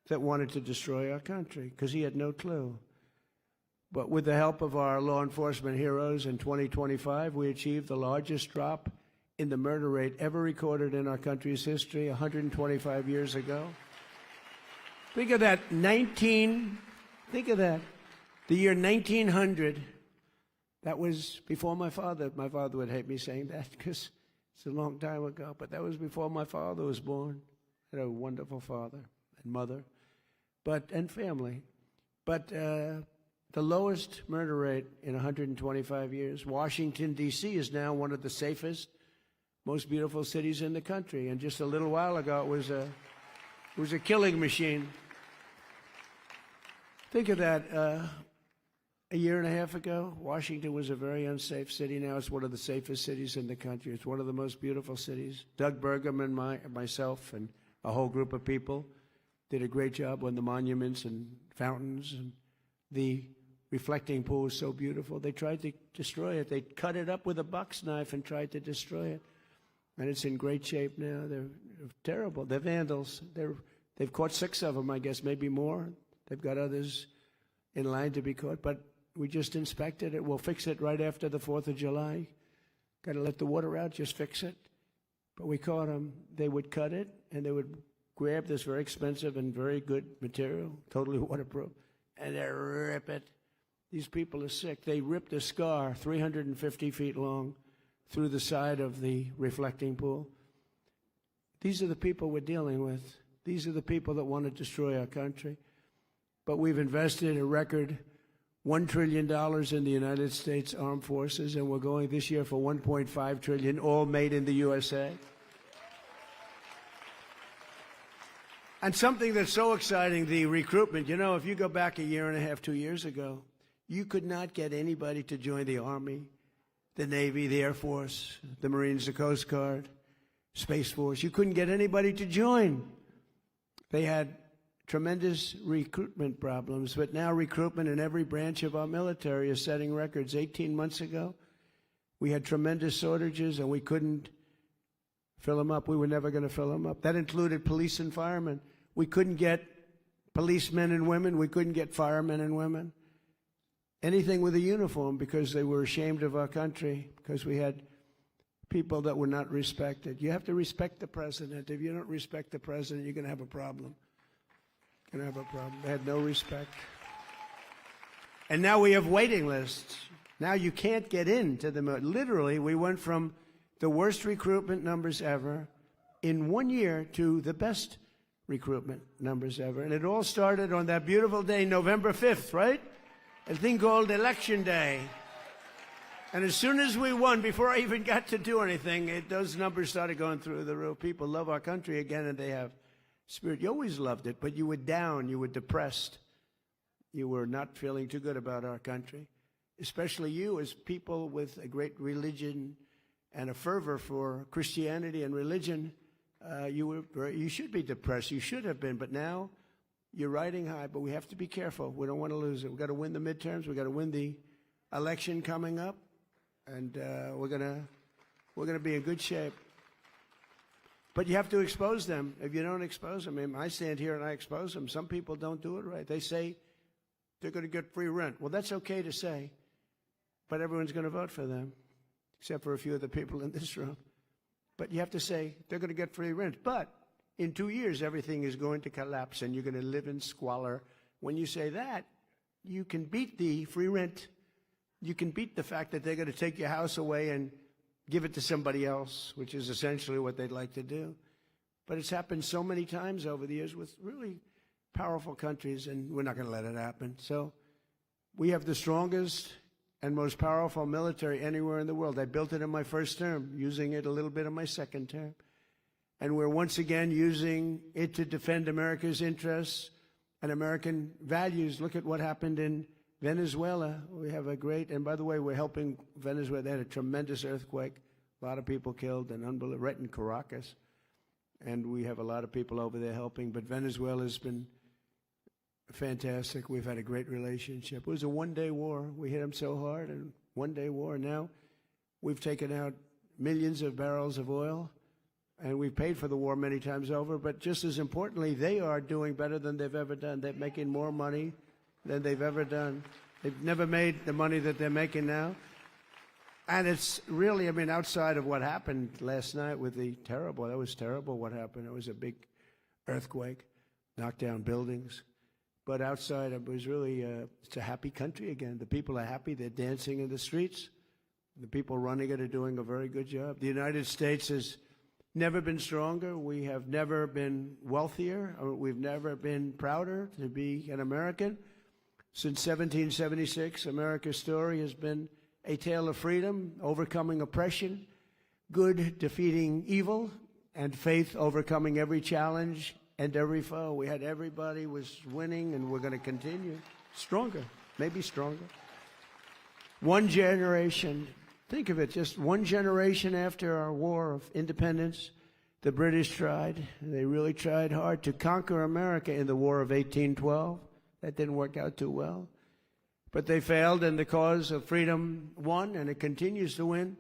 that wanted to destroy our country because he had no clue. But with the help of our law enforcement heroes in 2025, we achieved the largest drop in the murder rate ever recorded in our country's history 125 years ago. Think of that, the year 1900, that was before my father. My father would hate me saying that because it's a long time ago, but that was before my father was born. I had a wonderful father and mother, and family. But the lowest murder rate in 125 years. Washington, D.C. is now one of the safest, most beautiful cities in the country. And just a little while ago, it was a killing machine. Think of that. A year and a half ago, Washington was a very unsafe city. Now it's one of the safest cities in the country. It's one of the most beautiful cities. Doug Burgum and myself and a whole group of people did a great job on the monuments and fountains, and the reflecting pool was so beautiful. They tried to destroy it. They cut it up with a box knife and tried to destroy it. And it's in great shape now. They're terrible. They're vandals. They've caught 6 of them, I guess, maybe more. They've got others in line to be caught. But we just inspected it. We'll fix it right after the 4th of July. Got to let the water out, just fix it. But we caught them. They would cut it, and they would grab this very expensive and very good material, totally waterproof, and they rip it. These people are sick. They ripped a scar 350 feet long through the side of the reflecting pool. These are the people we're dealing with. These are the people that want to destroy our country. But we've invested a record $1 trillion in the United States Armed Forces, and we're going this year for $1.5 trillion, all made in the USA. And something that's so exciting, the recruitment. You know, if you go back a year and a half, 2 years ago, you could not get anybody to join the Army, the Navy, the Air Force, the Marines, the Coast Guard, Space Force. You couldn't get anybody to join. They had tremendous recruitment problems, but now recruitment in every branch of our military is setting records. 18 months ago, we had tremendous shortages, and we couldn't fill them up. We were never going to fill them up. That included police and firemen. We couldn't get policemen and women. We couldn't get firemen and women. Anything with a uniform, because they were ashamed of our country, because we had people that were not respected. You have to respect the president. If you don't respect the president, you're going to have a problem. You're going to have a problem. They had no respect. And now we have waiting lists. Now you can't get into the military. Literally, we went from the worst recruitment numbers ever in 1 year to the best recruitment numbers ever. And it all started on that beautiful day, November 5th, right? A thing called Election Day. And as soon as we won, before I even got to do anything, those numbers started going through the roof. People love our country again, and they have spirit. You always loved it, but you were down. You were depressed. You were not feeling too good about our country, especially you as people with a great religion and a fervor for Christianity and religion. You should be depressed. You should have been, but now you're riding high. But we have to be careful. We don't want to lose it. We've got to win the midterms. We've got to win the election coming up, and we're gonna be in good shape. But you have to expose them. If you don't expose them, I mean, I stand here and I expose them. Some people don't do it right. They say they're going to get free rent. Well, that's okay to say, but everyone's going to vote for them, except for a few of the people in this room. But you have to say they're going to get free rent. But in 2 years, everything is going to collapse, and you're going to live in squalor. When you say that, you can beat the free rent. You can beat the fact that they're going to take your house away and give it to somebody else, which is essentially what they'd like to do. But it's happened so many times over the years with really powerful countries, and we're not going to let it happen. So we have the strongest and most powerful military anywhere in the world. I built it in my first term, using it a little bit in my second term. And we're once again using it to defend America's interests and American values. Look at what happened in Venezuela. We have a great, and by the way, we're helping Venezuela. They had a tremendous earthquake, a lot of people killed, and unbelievable, right in Caracas. And we have a lot of people over there helping. But Venezuela's been fantastic. We've had a great relationship. It was a one-day war. We hit them so hard, and one-day war. Now we've taken out millions of barrels of oil, and we've paid for the war many times over. But just as importantly, they are doing better than they've ever done. They're making more money than they've ever done. They've never made the money that they're making now. And it's really, I mean, outside of what happened last night with that was terrible what happened. It was a big earthquake, knocked down buildings. But outside, it was really, it's a happy country again. The people are happy. They're dancing in the streets. The people running it are doing a very good job. The United States has never been stronger. We have never been wealthier. We've never been prouder to be an American. Since 1776, America's story has been a tale of freedom, overcoming oppression, good defeating evil, and faith overcoming every challenge and every foe. We had everybody was winning, and we're going to continue stronger, maybe stronger. One generation, think of it, just one generation after our war of independence, the British tried, they really tried hard to conquer America in the War of 1812. That didn't work out too well. But they failed, and the cause of freedom won, and it continues to win.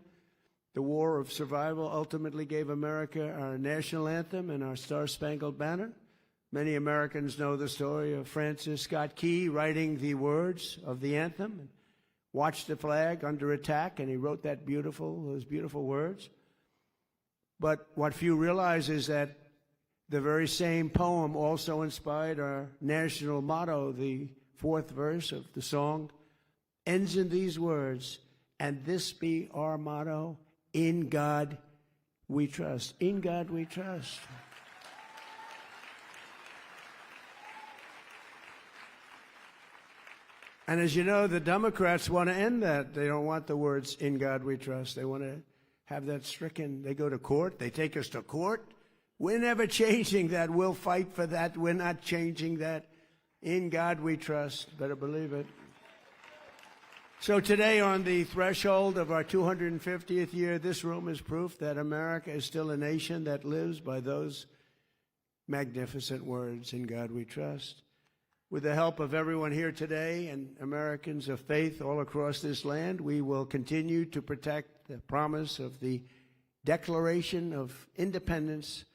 The War of Survival ultimately gave America our national anthem and our Star-Spangled Banner. Many Americans know the story of Francis Scott Key writing the words of the anthem and watched the flag under attack, and he wrote those beautiful words. But what few realize is that the very same poem also inspired our national motto. The fourth verse of the song ends in these words, "And this be our motto, in God we trust." In God we trust. And as you know, the Democrats want to end that. They don't want the words, "In God we trust." They want to have that stricken. They go to court. They take us to court. We're never changing that. We'll fight for that. We're not changing that. In God we trust. Better believe it. So today, on the threshold of our 250th year, this room is proof that America is still a nation that lives by those magnificent words, "In God we trust." With the help of everyone here today and Americans of faith all across this land, we will continue to protect the promise of the Declaration of Independence,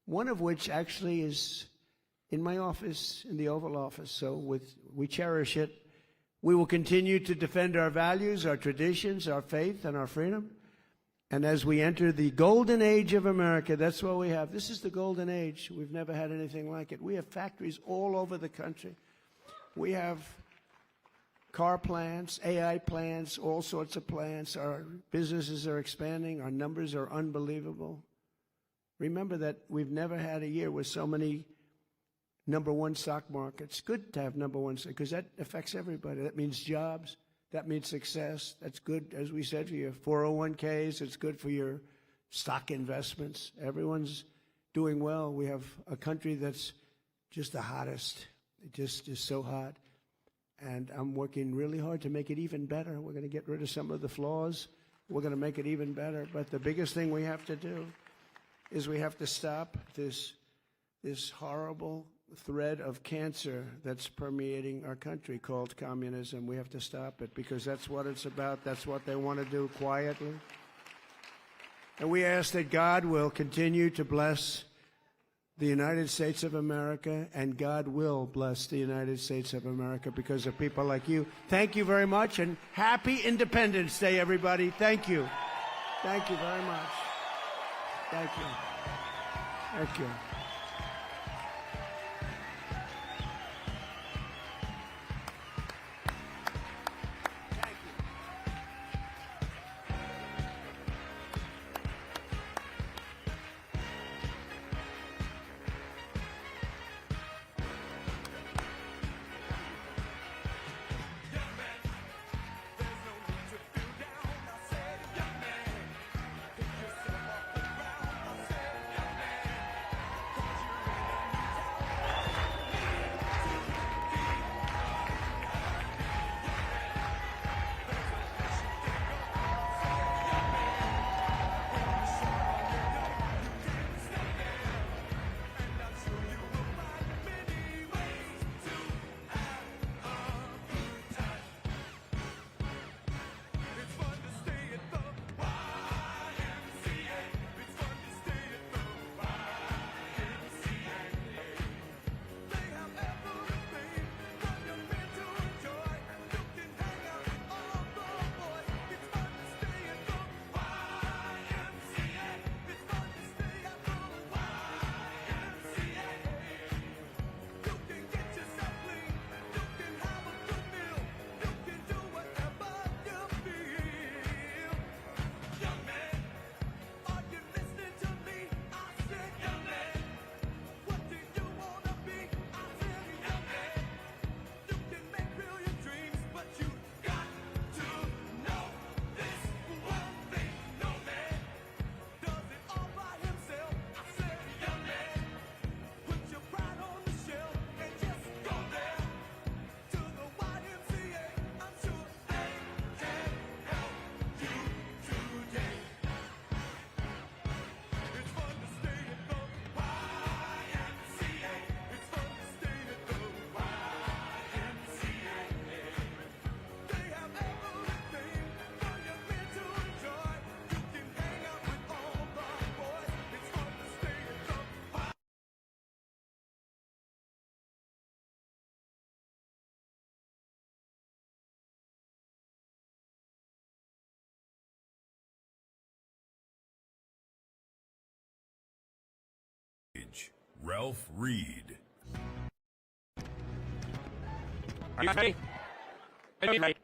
one of which actually is in my office, in the Oval Office. So we cherish it. We will continue to defend our values, our traditions, our faith, and our freedom. And as we enter the golden age of America, that's what we have. This is the golden age. We've never had anything like it. We have factories all over the country. We have car plants, AI plants, all sorts of plants. Our businesses are expanding. Our numbers are unbelievable. Remember that we've never had a year with so many number one stock markets. Good to have number one because that affects everybody. That means jobs. That means success. That's good, as we said, for your 401ks. It's good for your stock investments. Everyone's doing well. We have a country that's just the hottest. It just is so hot. And I'm working really hard to make it even better. We're going to get rid of some of the flaws. We're going to make it even better. But the biggest thing we have to do is we have to stop this horrible thread of cancer that's permeating our country called communism. We have to stop it because that's what it's about. That's what they want to do quietly. And we ask that God will continue to bless the United States of America, and God will bless the United States of America because of people like you. Thank you very much, and happy Independence Day, everybody. Thank you. Thank you very much. Thank you. Thank you. Ralph Reed. Are you ready? Ready?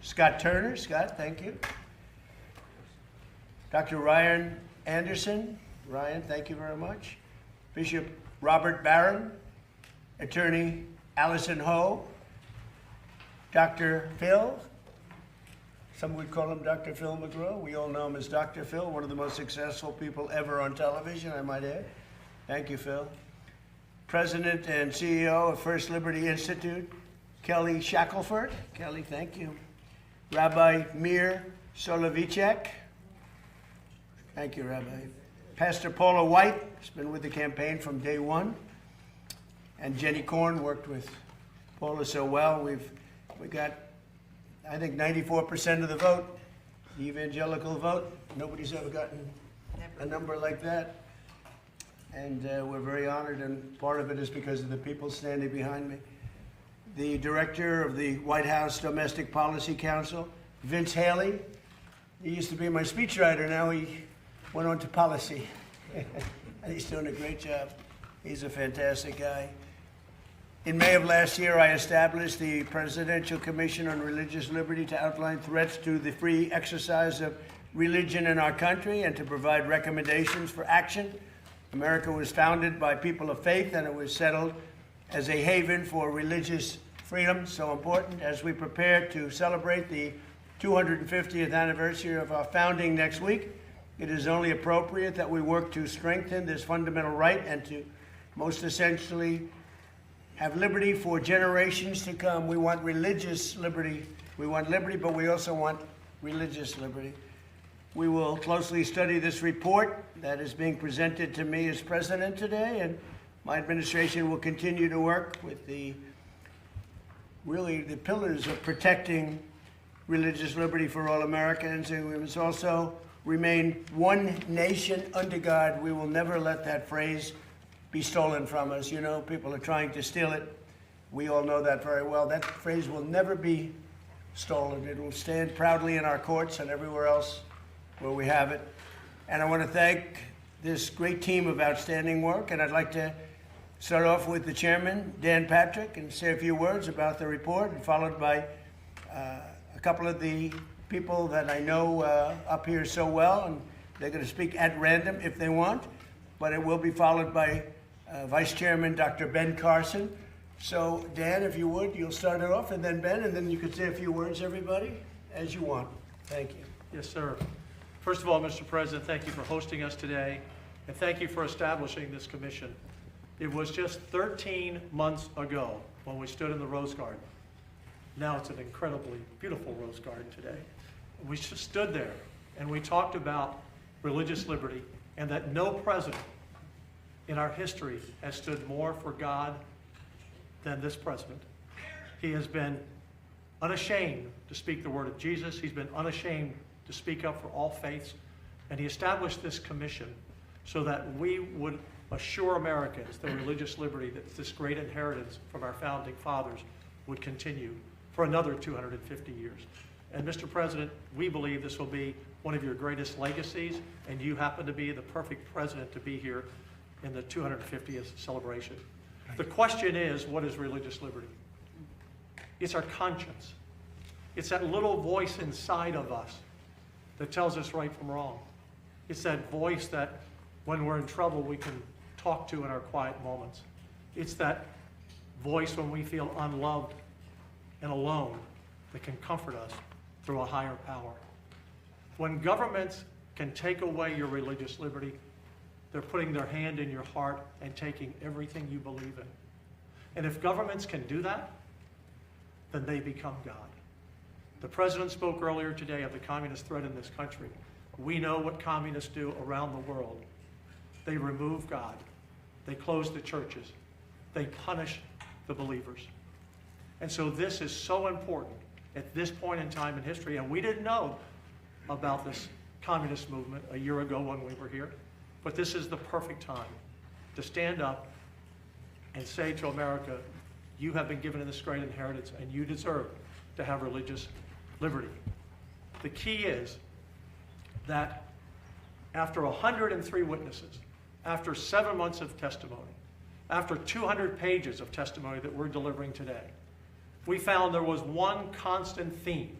Scott Turner. Scott, thank you. Dr. Ryan Anderson. Ryan, thank you very much. Bishop Robert Barron. Attorney Allison Ho. Dr. Phil. Some would call him Dr. Phil McGraw. We all know him as Dr. Phil, one of the most successful people ever on television, I might add. Thank you, Phil. President and CEO of First Liberty Institute, Kelly Shackelford. Kelly, thank you. Rabbi Mir Solovicek. Thank you, Rabbi. Pastor Paula White has been with the campaign from day one. And Jenny Korn worked with Paula so well. We got, I think, 94% of the vote, the evangelical vote. Nobody's ever gotten a number like that. And we're very honored, and part of it is because of the people standing behind me. The director of the White House Domestic Policy Council, Vince Haley. He used to be my speechwriter. Now he went on to policy. And he's doing a great job. He's a fantastic guy. In May of last year, I established the Presidential Commission on Religious Liberty to outline threats to the free exercise of religion in our country and to provide recommendations for action. America was founded by people of faith, and it was settled as a haven for religious freedom, so important. As we prepare to celebrate the 250th anniversary of our founding next week, it is only appropriate that we work to strengthen this fundamental right and to, most essentially, have liberty for generations to come. We want religious liberty. We want liberty, but we also want religious liberty. We will closely study this report that is being presented to me as president today, and my administration will continue to work with the pillars of protecting religious liberty for all Americans, and we must also remain one nation under God. We will never let that phrase be stolen from us. You know, people are trying to steal it. We all know that very well. That phrase will never be stolen. It will stand proudly in our courts and everywhere else where we have it. And I want to thank this great team of outstanding work, and I'd like to start off with the chairman, Dan Patrick, and say a few words about the report, and followed by a couple of the people that I know up here so well, and they're going to speak at random if they want, but it will be followed by Vice Chairman Dr. Ben Carson. So, Dan, if you would, you'll start it off, and then Ben, and then you could say a few words, everybody, as you want. Thank you. Yes, sir. First of all, Mr. President, thank you for hosting us today, and thank you for establishing this commission. It was just 13 months ago when we stood in the Rose Garden. Now it's an incredibly beautiful Rose Garden today. We stood there and we talked about religious liberty, and that no president in our history has stood more for God than this president. He has been unashamed to speak the word of Jesus. He's been unashamed to speak up for all faiths. And he established this commission so that we would assure Americans that religious liberty, that this great inheritance from our founding fathers, would continue for another 250 years. And Mr. President, we believe this will be one of your greatest legacies, and you happen to be the perfect president to be here in the 250th celebration. The question is, what is religious liberty? It's our conscience. It's that little voice inside of us that tells us right from wrong. It's that voice that when we're in trouble we can talk to in our quiet moments. It's that voice when we feel unloved and alone that can comfort us through a higher power. When governments can take away your religious liberty, they're putting their hand in your heart and taking everything you believe in. And if governments can do that, then they become God. The president spoke earlier today of the communist threat in this country. We know what communists do around the world. They remove God. They close the churches. They punish the believers. And so this is so important at this point in time in history. And we didn't know about this communist movement a year ago when we were here. But this is the perfect time to stand up and say to America, you have been given this great inheritance and you deserve to have religious liberty. The key is that after 103 witnesses, after 7 months of testimony, after 200 pages of testimony that we're delivering today, we found there was one constant theme.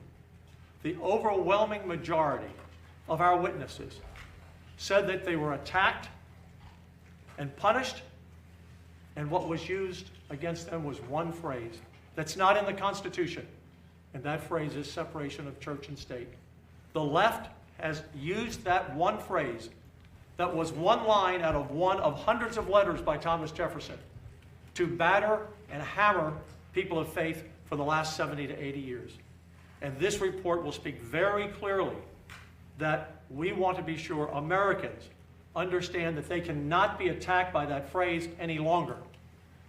The overwhelming majority of our witnesses said that they were attacked and punished, and what was used against them was one phrase that's not in the Constitution, and that phrase is separation of church and state. The left has used that one phrase that was one line out of one of hundreds of letters by Thomas Jefferson to batter and hammer people of faith for the last 70 to 80 years. And this report will speak very clearly that we want to be sure Americans understand that they cannot be attacked by that phrase any longer.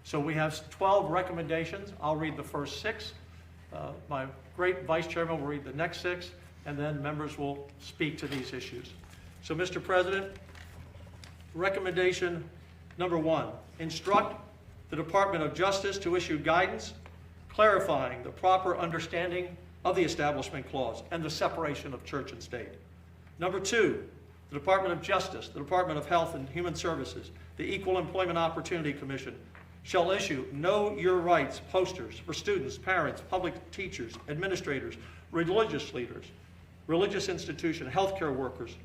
So we have 12 recommendations. I'll read the first 6. My great vice chairman will read the next 6, and then members will speak to these issues. So, Mr. President, recommendation number 1, instruct the Department of Justice to issue guidance clarifying the proper understanding of the Establishment Clause and the separation of church and state. Number 2, the Department of Justice, the Department of Health and Human Services, the Equal Employment Opportunity Commission shall issue Know Your Rights posters for students, parents, public teachers, administrators, religious leaders, religious institutions, healthcare workers,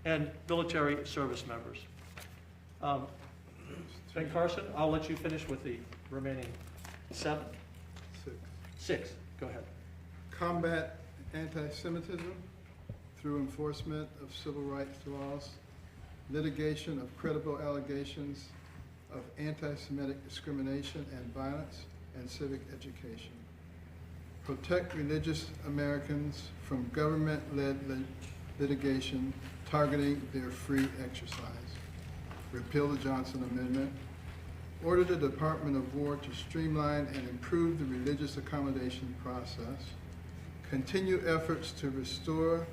and military service members. Ben Carson, I'll let you finish with the remaining 7. 6. Go ahead. Combat anti-Semitism through enforcement of civil rights laws, litigation of credible allegations of anti-Semitic discrimination and violence, and civic education. Protect religious Americans from government-led litigation targeting their free exercise. Repeal the Johnson Amendment. Order the Department of War to streamline and improve the religious accommodation process. Continue efforts to restore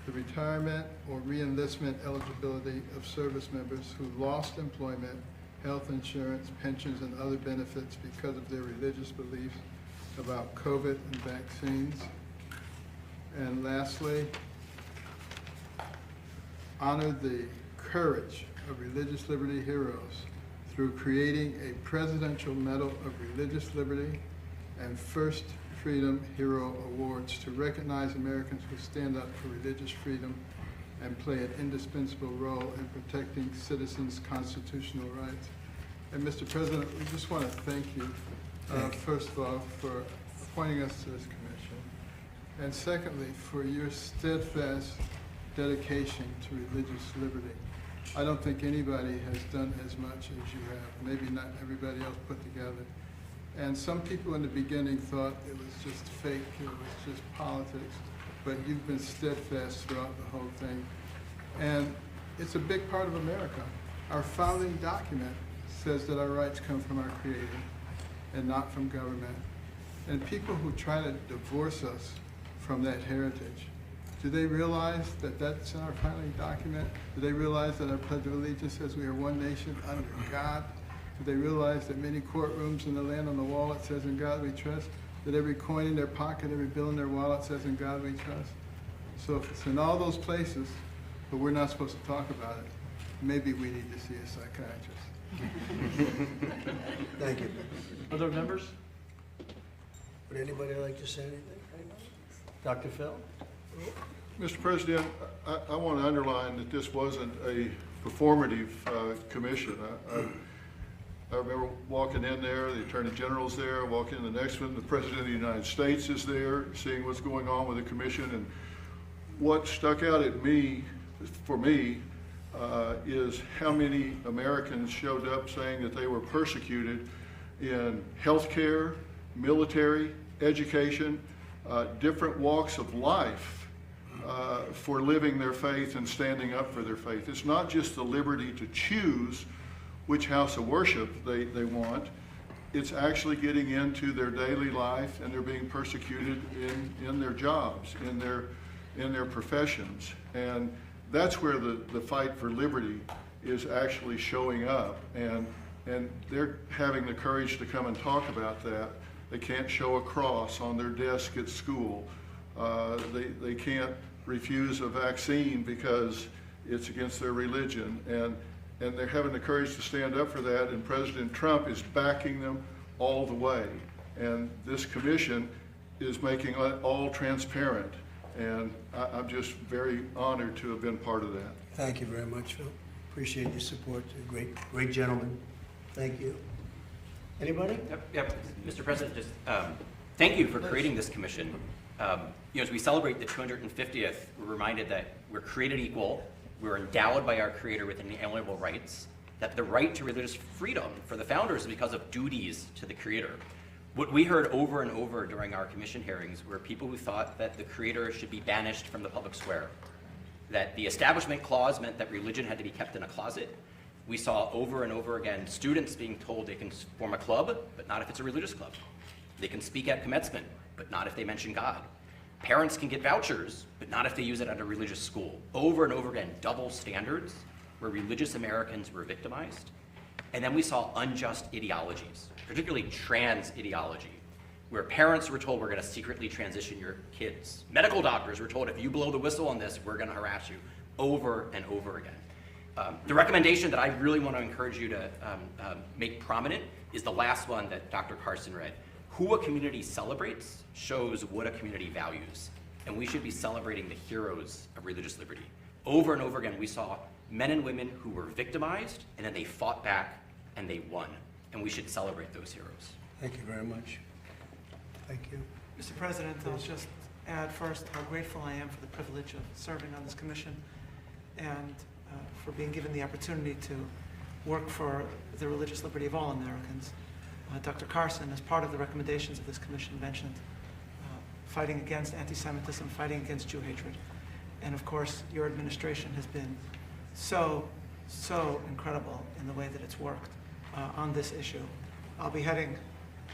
the retirement or re-enlistment eligibility of service members who lost employment, health insurance, pensions, and other benefits because of their religious beliefs about COVID and vaccines. And lastly, honor the courage of religious liberty heroes through creating a Presidential Medal of Religious Liberty and First Freedom Hero Awards to recognize Americans who stand up for religious freedom and play an indispensable role in protecting citizens' constitutional rights. And Mr. President, we just want to thank you, first of all, for appointing us to this commission, and secondly, for your steadfast dedication to religious liberty. I don't think anybody has done as much as you have, maybe not everybody else put together. And some people in the beginning thought it was just fake, it was just politics, but you've been steadfast throughout the whole thing. And it's a big part of America. Our founding document says that our rights come from our Creator and not from government. And people who try to divorce us from that heritage, do they realize that that's in our founding document? Do they realize that our Pledge of Allegiance says we are one nation under God? Do they realize that many courtrooms in the land on the wall it says in God we trust? That every coin in their pocket, every bill in their wallet says in God we trust? So if it's in all those places, but we're not supposed to talk about it, maybe we need to see a psychiatrist. Thank you. Other members? Would anybody like to say anything? Dr. Phil? Mr. President, I want to underline that this wasn't a performative commission. I remember walking in there, the Attorney General's there, walking in the next one, the President of the United States is there, seeing what's going on with the commission. And what stuck out at me, for me, is how many Americans showed up saying that they were persecuted in healthcare, military, education, different walks of life for living their faith and standing up for their faith. It's not just the liberty to choose which house of worship they want. It's actually getting into their daily life, and they're being persecuted in their jobs, in their professions. And that's where the fight for liberty is actually showing up. And they're having the courage to come and talk about that. They can't show a cross on their desk at school. They can't refuse a vaccine because it's against their religion. And they're having the courage to stand up for that, and President Trump is backing them all the way. And this commission is making it all transparent. And I'm just very honored to have been part of that. Thank you very much, Phil. Appreciate your support. You're a great gentleman. Thank you. Anybody? Yep. Mr. President, just thank you for creating this commission. As we celebrate the 250th, we're reminded that we're created equal, we're endowed by our Creator with inalienable rights, that the right to religious freedom for the founders is because of duties to the Creator. What we heard over and over during our commission hearings were people who thought that the Creator should be banished from the public square, that the Establishment Clause meant that religion had to be kept in a closet. We saw over and over again students being told they can form a club, but not if it's a religious club. They can speak at commencement, but not if they mention God. Parents can get vouchers, but not if they use it at a religious school. Over and over again, double standards where religious Americans were victimized. And then we saw unjust ideologies, particularly trans ideology, where parents were told we're going to secretly transition your kids. Medical doctors were told if you blow the whistle on this, we're going to harass you over and over again. The recommendation that I really want to encourage you to make prominent is the last one that Dr. Carson read. Who a community celebrates shows what a community values. And we should be celebrating the heroes of religious liberty. Over and over again, we saw men and women who were victimized, and then they fought back and they won. And we should celebrate those heroes. Thank you very much. Thank you. Mr. President, I'll just add first how grateful I am for the privilege of serving on this commission and for being given the opportunity to work for the religious liberty of all Americans. Dr. Carson, as part of the recommendations of this commission, mentioned fighting against anti-Semitism, fighting against Jew hatred. And of course, your administration has been so incredible in the way that it's worked on this issue. I'll be heading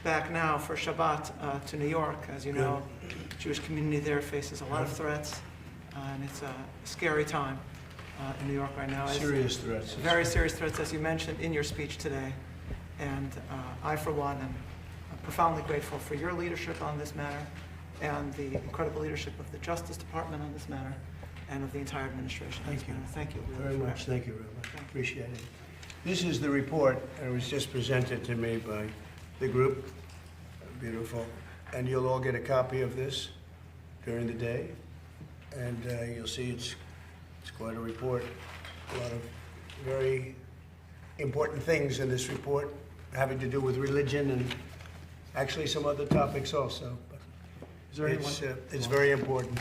back now for Shabbat to New York. As you know, the Jewish community there faces a lot of threats, and it's a scary time in New York right now. Serious threats. Very serious threats, as you mentioned in your speech today. And I, for one, am profoundly grateful for your leadership on this matter and the incredible leadership of the Justice Department on this matter and of the entire administration on this matter. Thank you. Very much. Thank you very much. Appreciate it. This is the report, and it was just presented to me by the group. Beautiful. And you'll all get a copy of this during the day. And you'll see it's quite a report. A lot of very important things in this report having to do with religion and actually some other topics also. But Is there anyone? it's very important.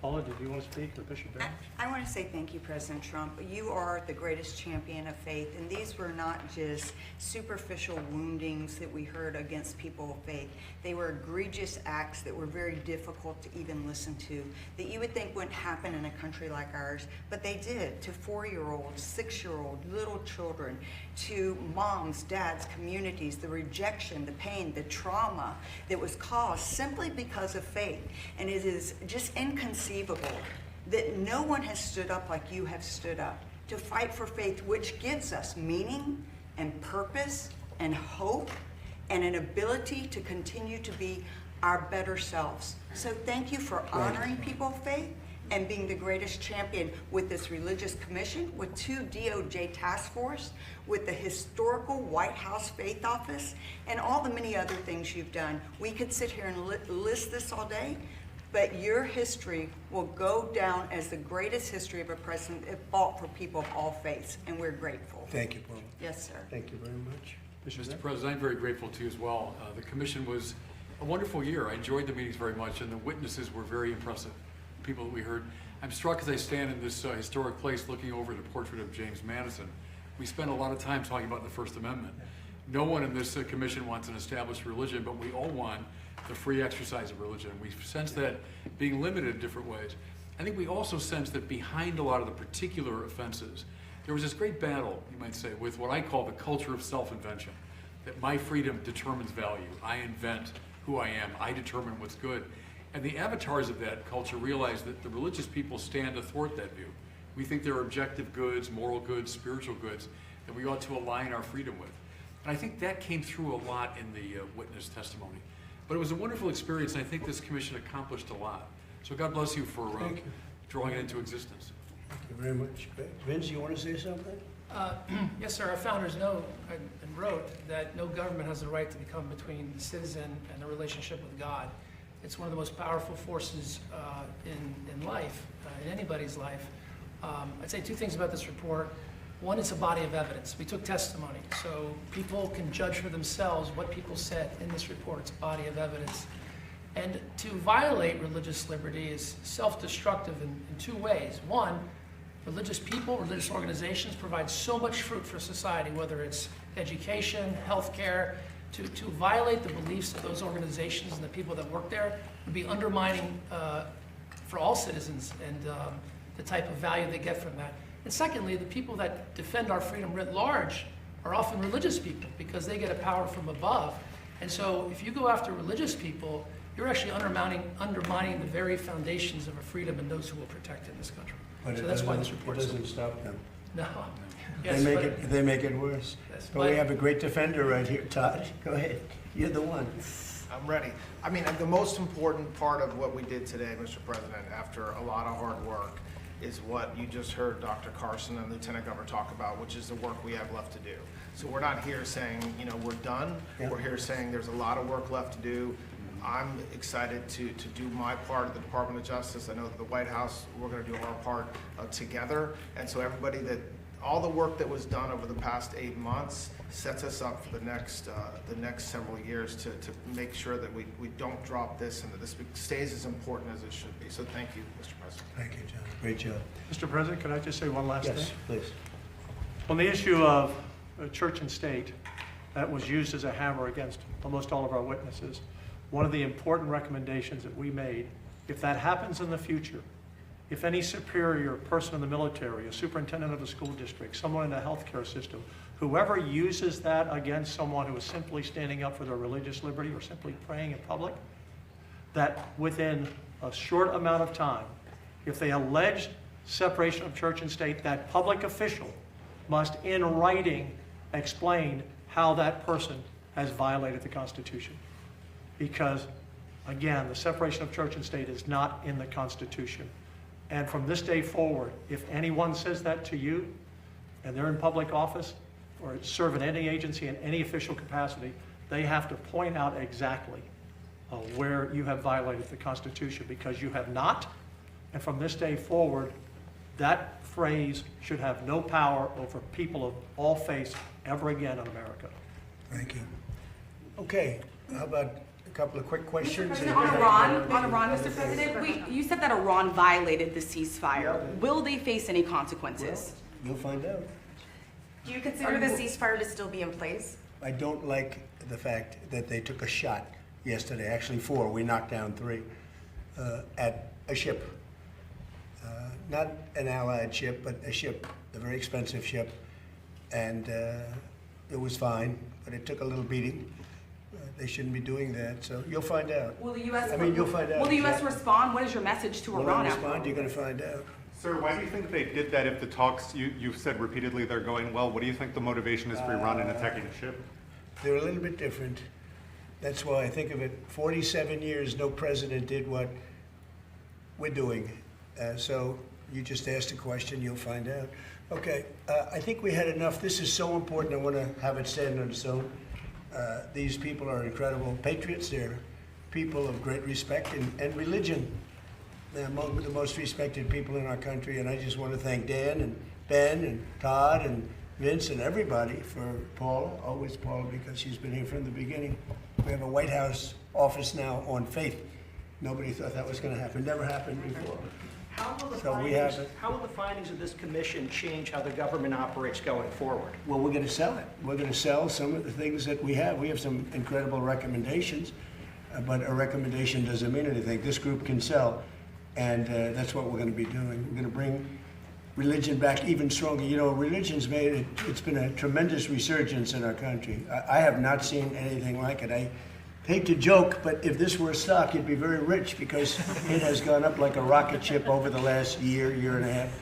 Paula, did you want to speak, or Bishop Barron? I want to say thank you, President Trump. You are the greatest champion of faith, and these were not just superficial woundings that we heard against people of faith. They were egregious acts that were very difficult to even listen to, that you would think wouldn't happen in a country like ours, but they did to 4-year-olds, 6-year-olds, little children, to moms, dads, communities, the rejection, the pain, the trauma that was caused simply because of faith. And it is just inconceivable that no one has stood up like you have stood up to fight for faith, which gives us meaning and purpose and hope and an ability to continue to be our better selves. So thank you for honoring people of faith and being the greatest champion with this religious commission, with 2 DOJ task force, with the historical White House Faith Office, and all the many other things you've done. We could sit here and list this all day, but your history will go down as the greatest history of a president that fought for people of all faiths, and we're grateful. Thank you, Paul. Yes, sir. Thank you very much. Mr. President, I'm very grateful to you as well. The commission was a wonderful year. I enjoyed the meetings very much, and the witnesses were very impressive. People that we heard. I'm struck as I stand in this historic place looking over the portrait of James Madison. We spent a lot of time talking about the First Amendment. No one in this commission wants an established religion, but we all want the free exercise of religion. We sense that being limited in different ways. I think we also sense that behind a lot of the particular offenses, there was this great battle, you might say, with what I call the culture of self-invention, that my freedom determines value. I invent who I am. I determine what's good. And the avatars of that culture realize that the religious people stand to thwart that view. We think there are objective goods, moral goods, spiritual goods that we ought to align our freedom with. And I think that came through a lot in the witness testimony. But it was a wonderful experience, and I think this commission accomplished a lot. So God bless you for drawing it into existence. Thank you very much. Vince, you want to say something? Yes, sir. Our founders know and wrote that no government has the right to become between the citizen and the relationship with God. It's one of the most powerful forces in life, in anybody's life. I'd say two things about this report. One, it's a body of evidence. We took testimony, so people can judge for themselves what people said in this report. It's a body of evidence. And to violate religious liberty is self-destructive in two ways. One, religious people, religious organizations provide so much fruit for society, whether it's education, healthcare. To violate the beliefs of those organizations and the people that work there would be undermining for all citizens and the type of value they get from that. And secondly, the people that defend our freedom writ large are often religious people because they get a power from above. And so if you go after religious people, you're actually undermining the very foundations of a freedom and those who will protect in this country. But So that's why this it report doesn't stop them. No. Yes, They make it worse. Yes, But we but- have a great defender right here, Todd. Go ahead. You're the one. I'm ready. I mean, the most important part of what we did today, Mr. President, after a lot of hard work, is what you just heard Dr. Carson and Lieutenant Governor talk about, which is the work we have left to do. So we're not here saying, you know, we're done. Yeah. We're here saying there's a lot of work left to do. I'm excited to do my part at the Department of Justice. I know that the White House, we're going to do our part together. And so everybody all the work that was done over the past 8 months sets us up for the next several years to make sure that we don't drop this and that this stays as important as it should be. So thank you, Mr. President. Thank you, John. Great job. Mr. President, could I just say one last thing? Yes, please. On the issue of church and state, that was used as a hammer against almost all of our witnesses. One of the important recommendations that we made, if that happens in the future, if any superior person in the military, a superintendent of a school district, someone in the healthcare system, whoever uses that against someone who is simply standing up for their religious liberty or simply praying in public, that within a short amount of time, if they allege separation of church and state, that public official must in writing explain how that person has violated the Constitution. Because, again, the separation of church and state is not in the Constitution. And from this day forward, if anyone says that to you, and they're in public office, or serve in any agency in any official capacity, they have to point out exactly where you have violated the Constitution, because you have not. And from this day forward, that phrase should have no power over people of all faiths ever again in America. Thank you. Okay, how about a couple of quick questions? On Iran, Mr. President, you said that Iran violated the ceasefire. Will they face any consequences? You'll find out. Do you consider the ceasefire to still be in place? I don't like the fact that they took a shot yesterday, actually 4, we knocked down 3, at a ship. Not an Allied ship, but a ship, a very expensive ship. And it was fine, but it took a little beating. They shouldn't be doing that, so you'll find out. Will the U.S. You'll find out. Will the U.S. respond? What is your message to Will Iran they after? respond? You're going to find out. Sir, why do you think they did that if the talks, you've said repeatedly they're going well? What do you think the motivation is for Iran in attacking a ship? They're a little bit different. That's why I think of it, 47 years, no president did what we're doing. So you just asked a question, you'll find out. Okay, I think we had enough. This is so important, I want to have it stand on its own. These people are incredible patriots. They're people of great respect and religion. They're among the most respected people in our country, and I just want to thank Dan and Ben and Todd and Vince and everybody for Paula, always Paula, because she's been here from the beginning. We have a White House office now on faith. Nobody thought that was going to happen. Never happened before. How will the findings of this commission change how the government operates going forward? Well, we're going to sell it. We're going to sell some of the things that we have. We have some incredible recommendations, but a recommendation doesn't mean anything. This group can sell, and that's what we're going to be doing. We're going to bring religion back even stronger. You know, religion's it's been a tremendous resurgence in our country. I have not seen anything like it. I hate to joke, but if this were a stock, it'd be very rich because it has gone up like a rocket ship over the last year and a half.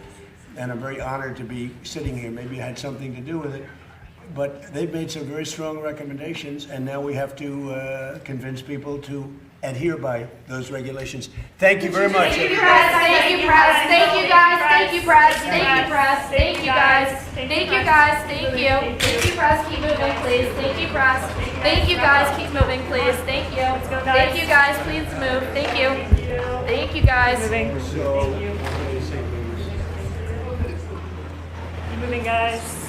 And I'm very honored to be sitting here. Maybe I had something to do with it. But they've made some very strong recommendations, and now we have to convince people to adhere by those regulations. Thank you very much. Thank you, press. Thank you, press. Thank you, guys. Thank you, press. Thank you, press. Thank you, guys. Thank you, guys. Thank you. Thank you, press. Keep moving, please. Thank you, press. Thank you, guys. Keep moving, please. Thank you. Thank you, guys. Please move. Thank you. Thank you, guys. So, Moving, guys.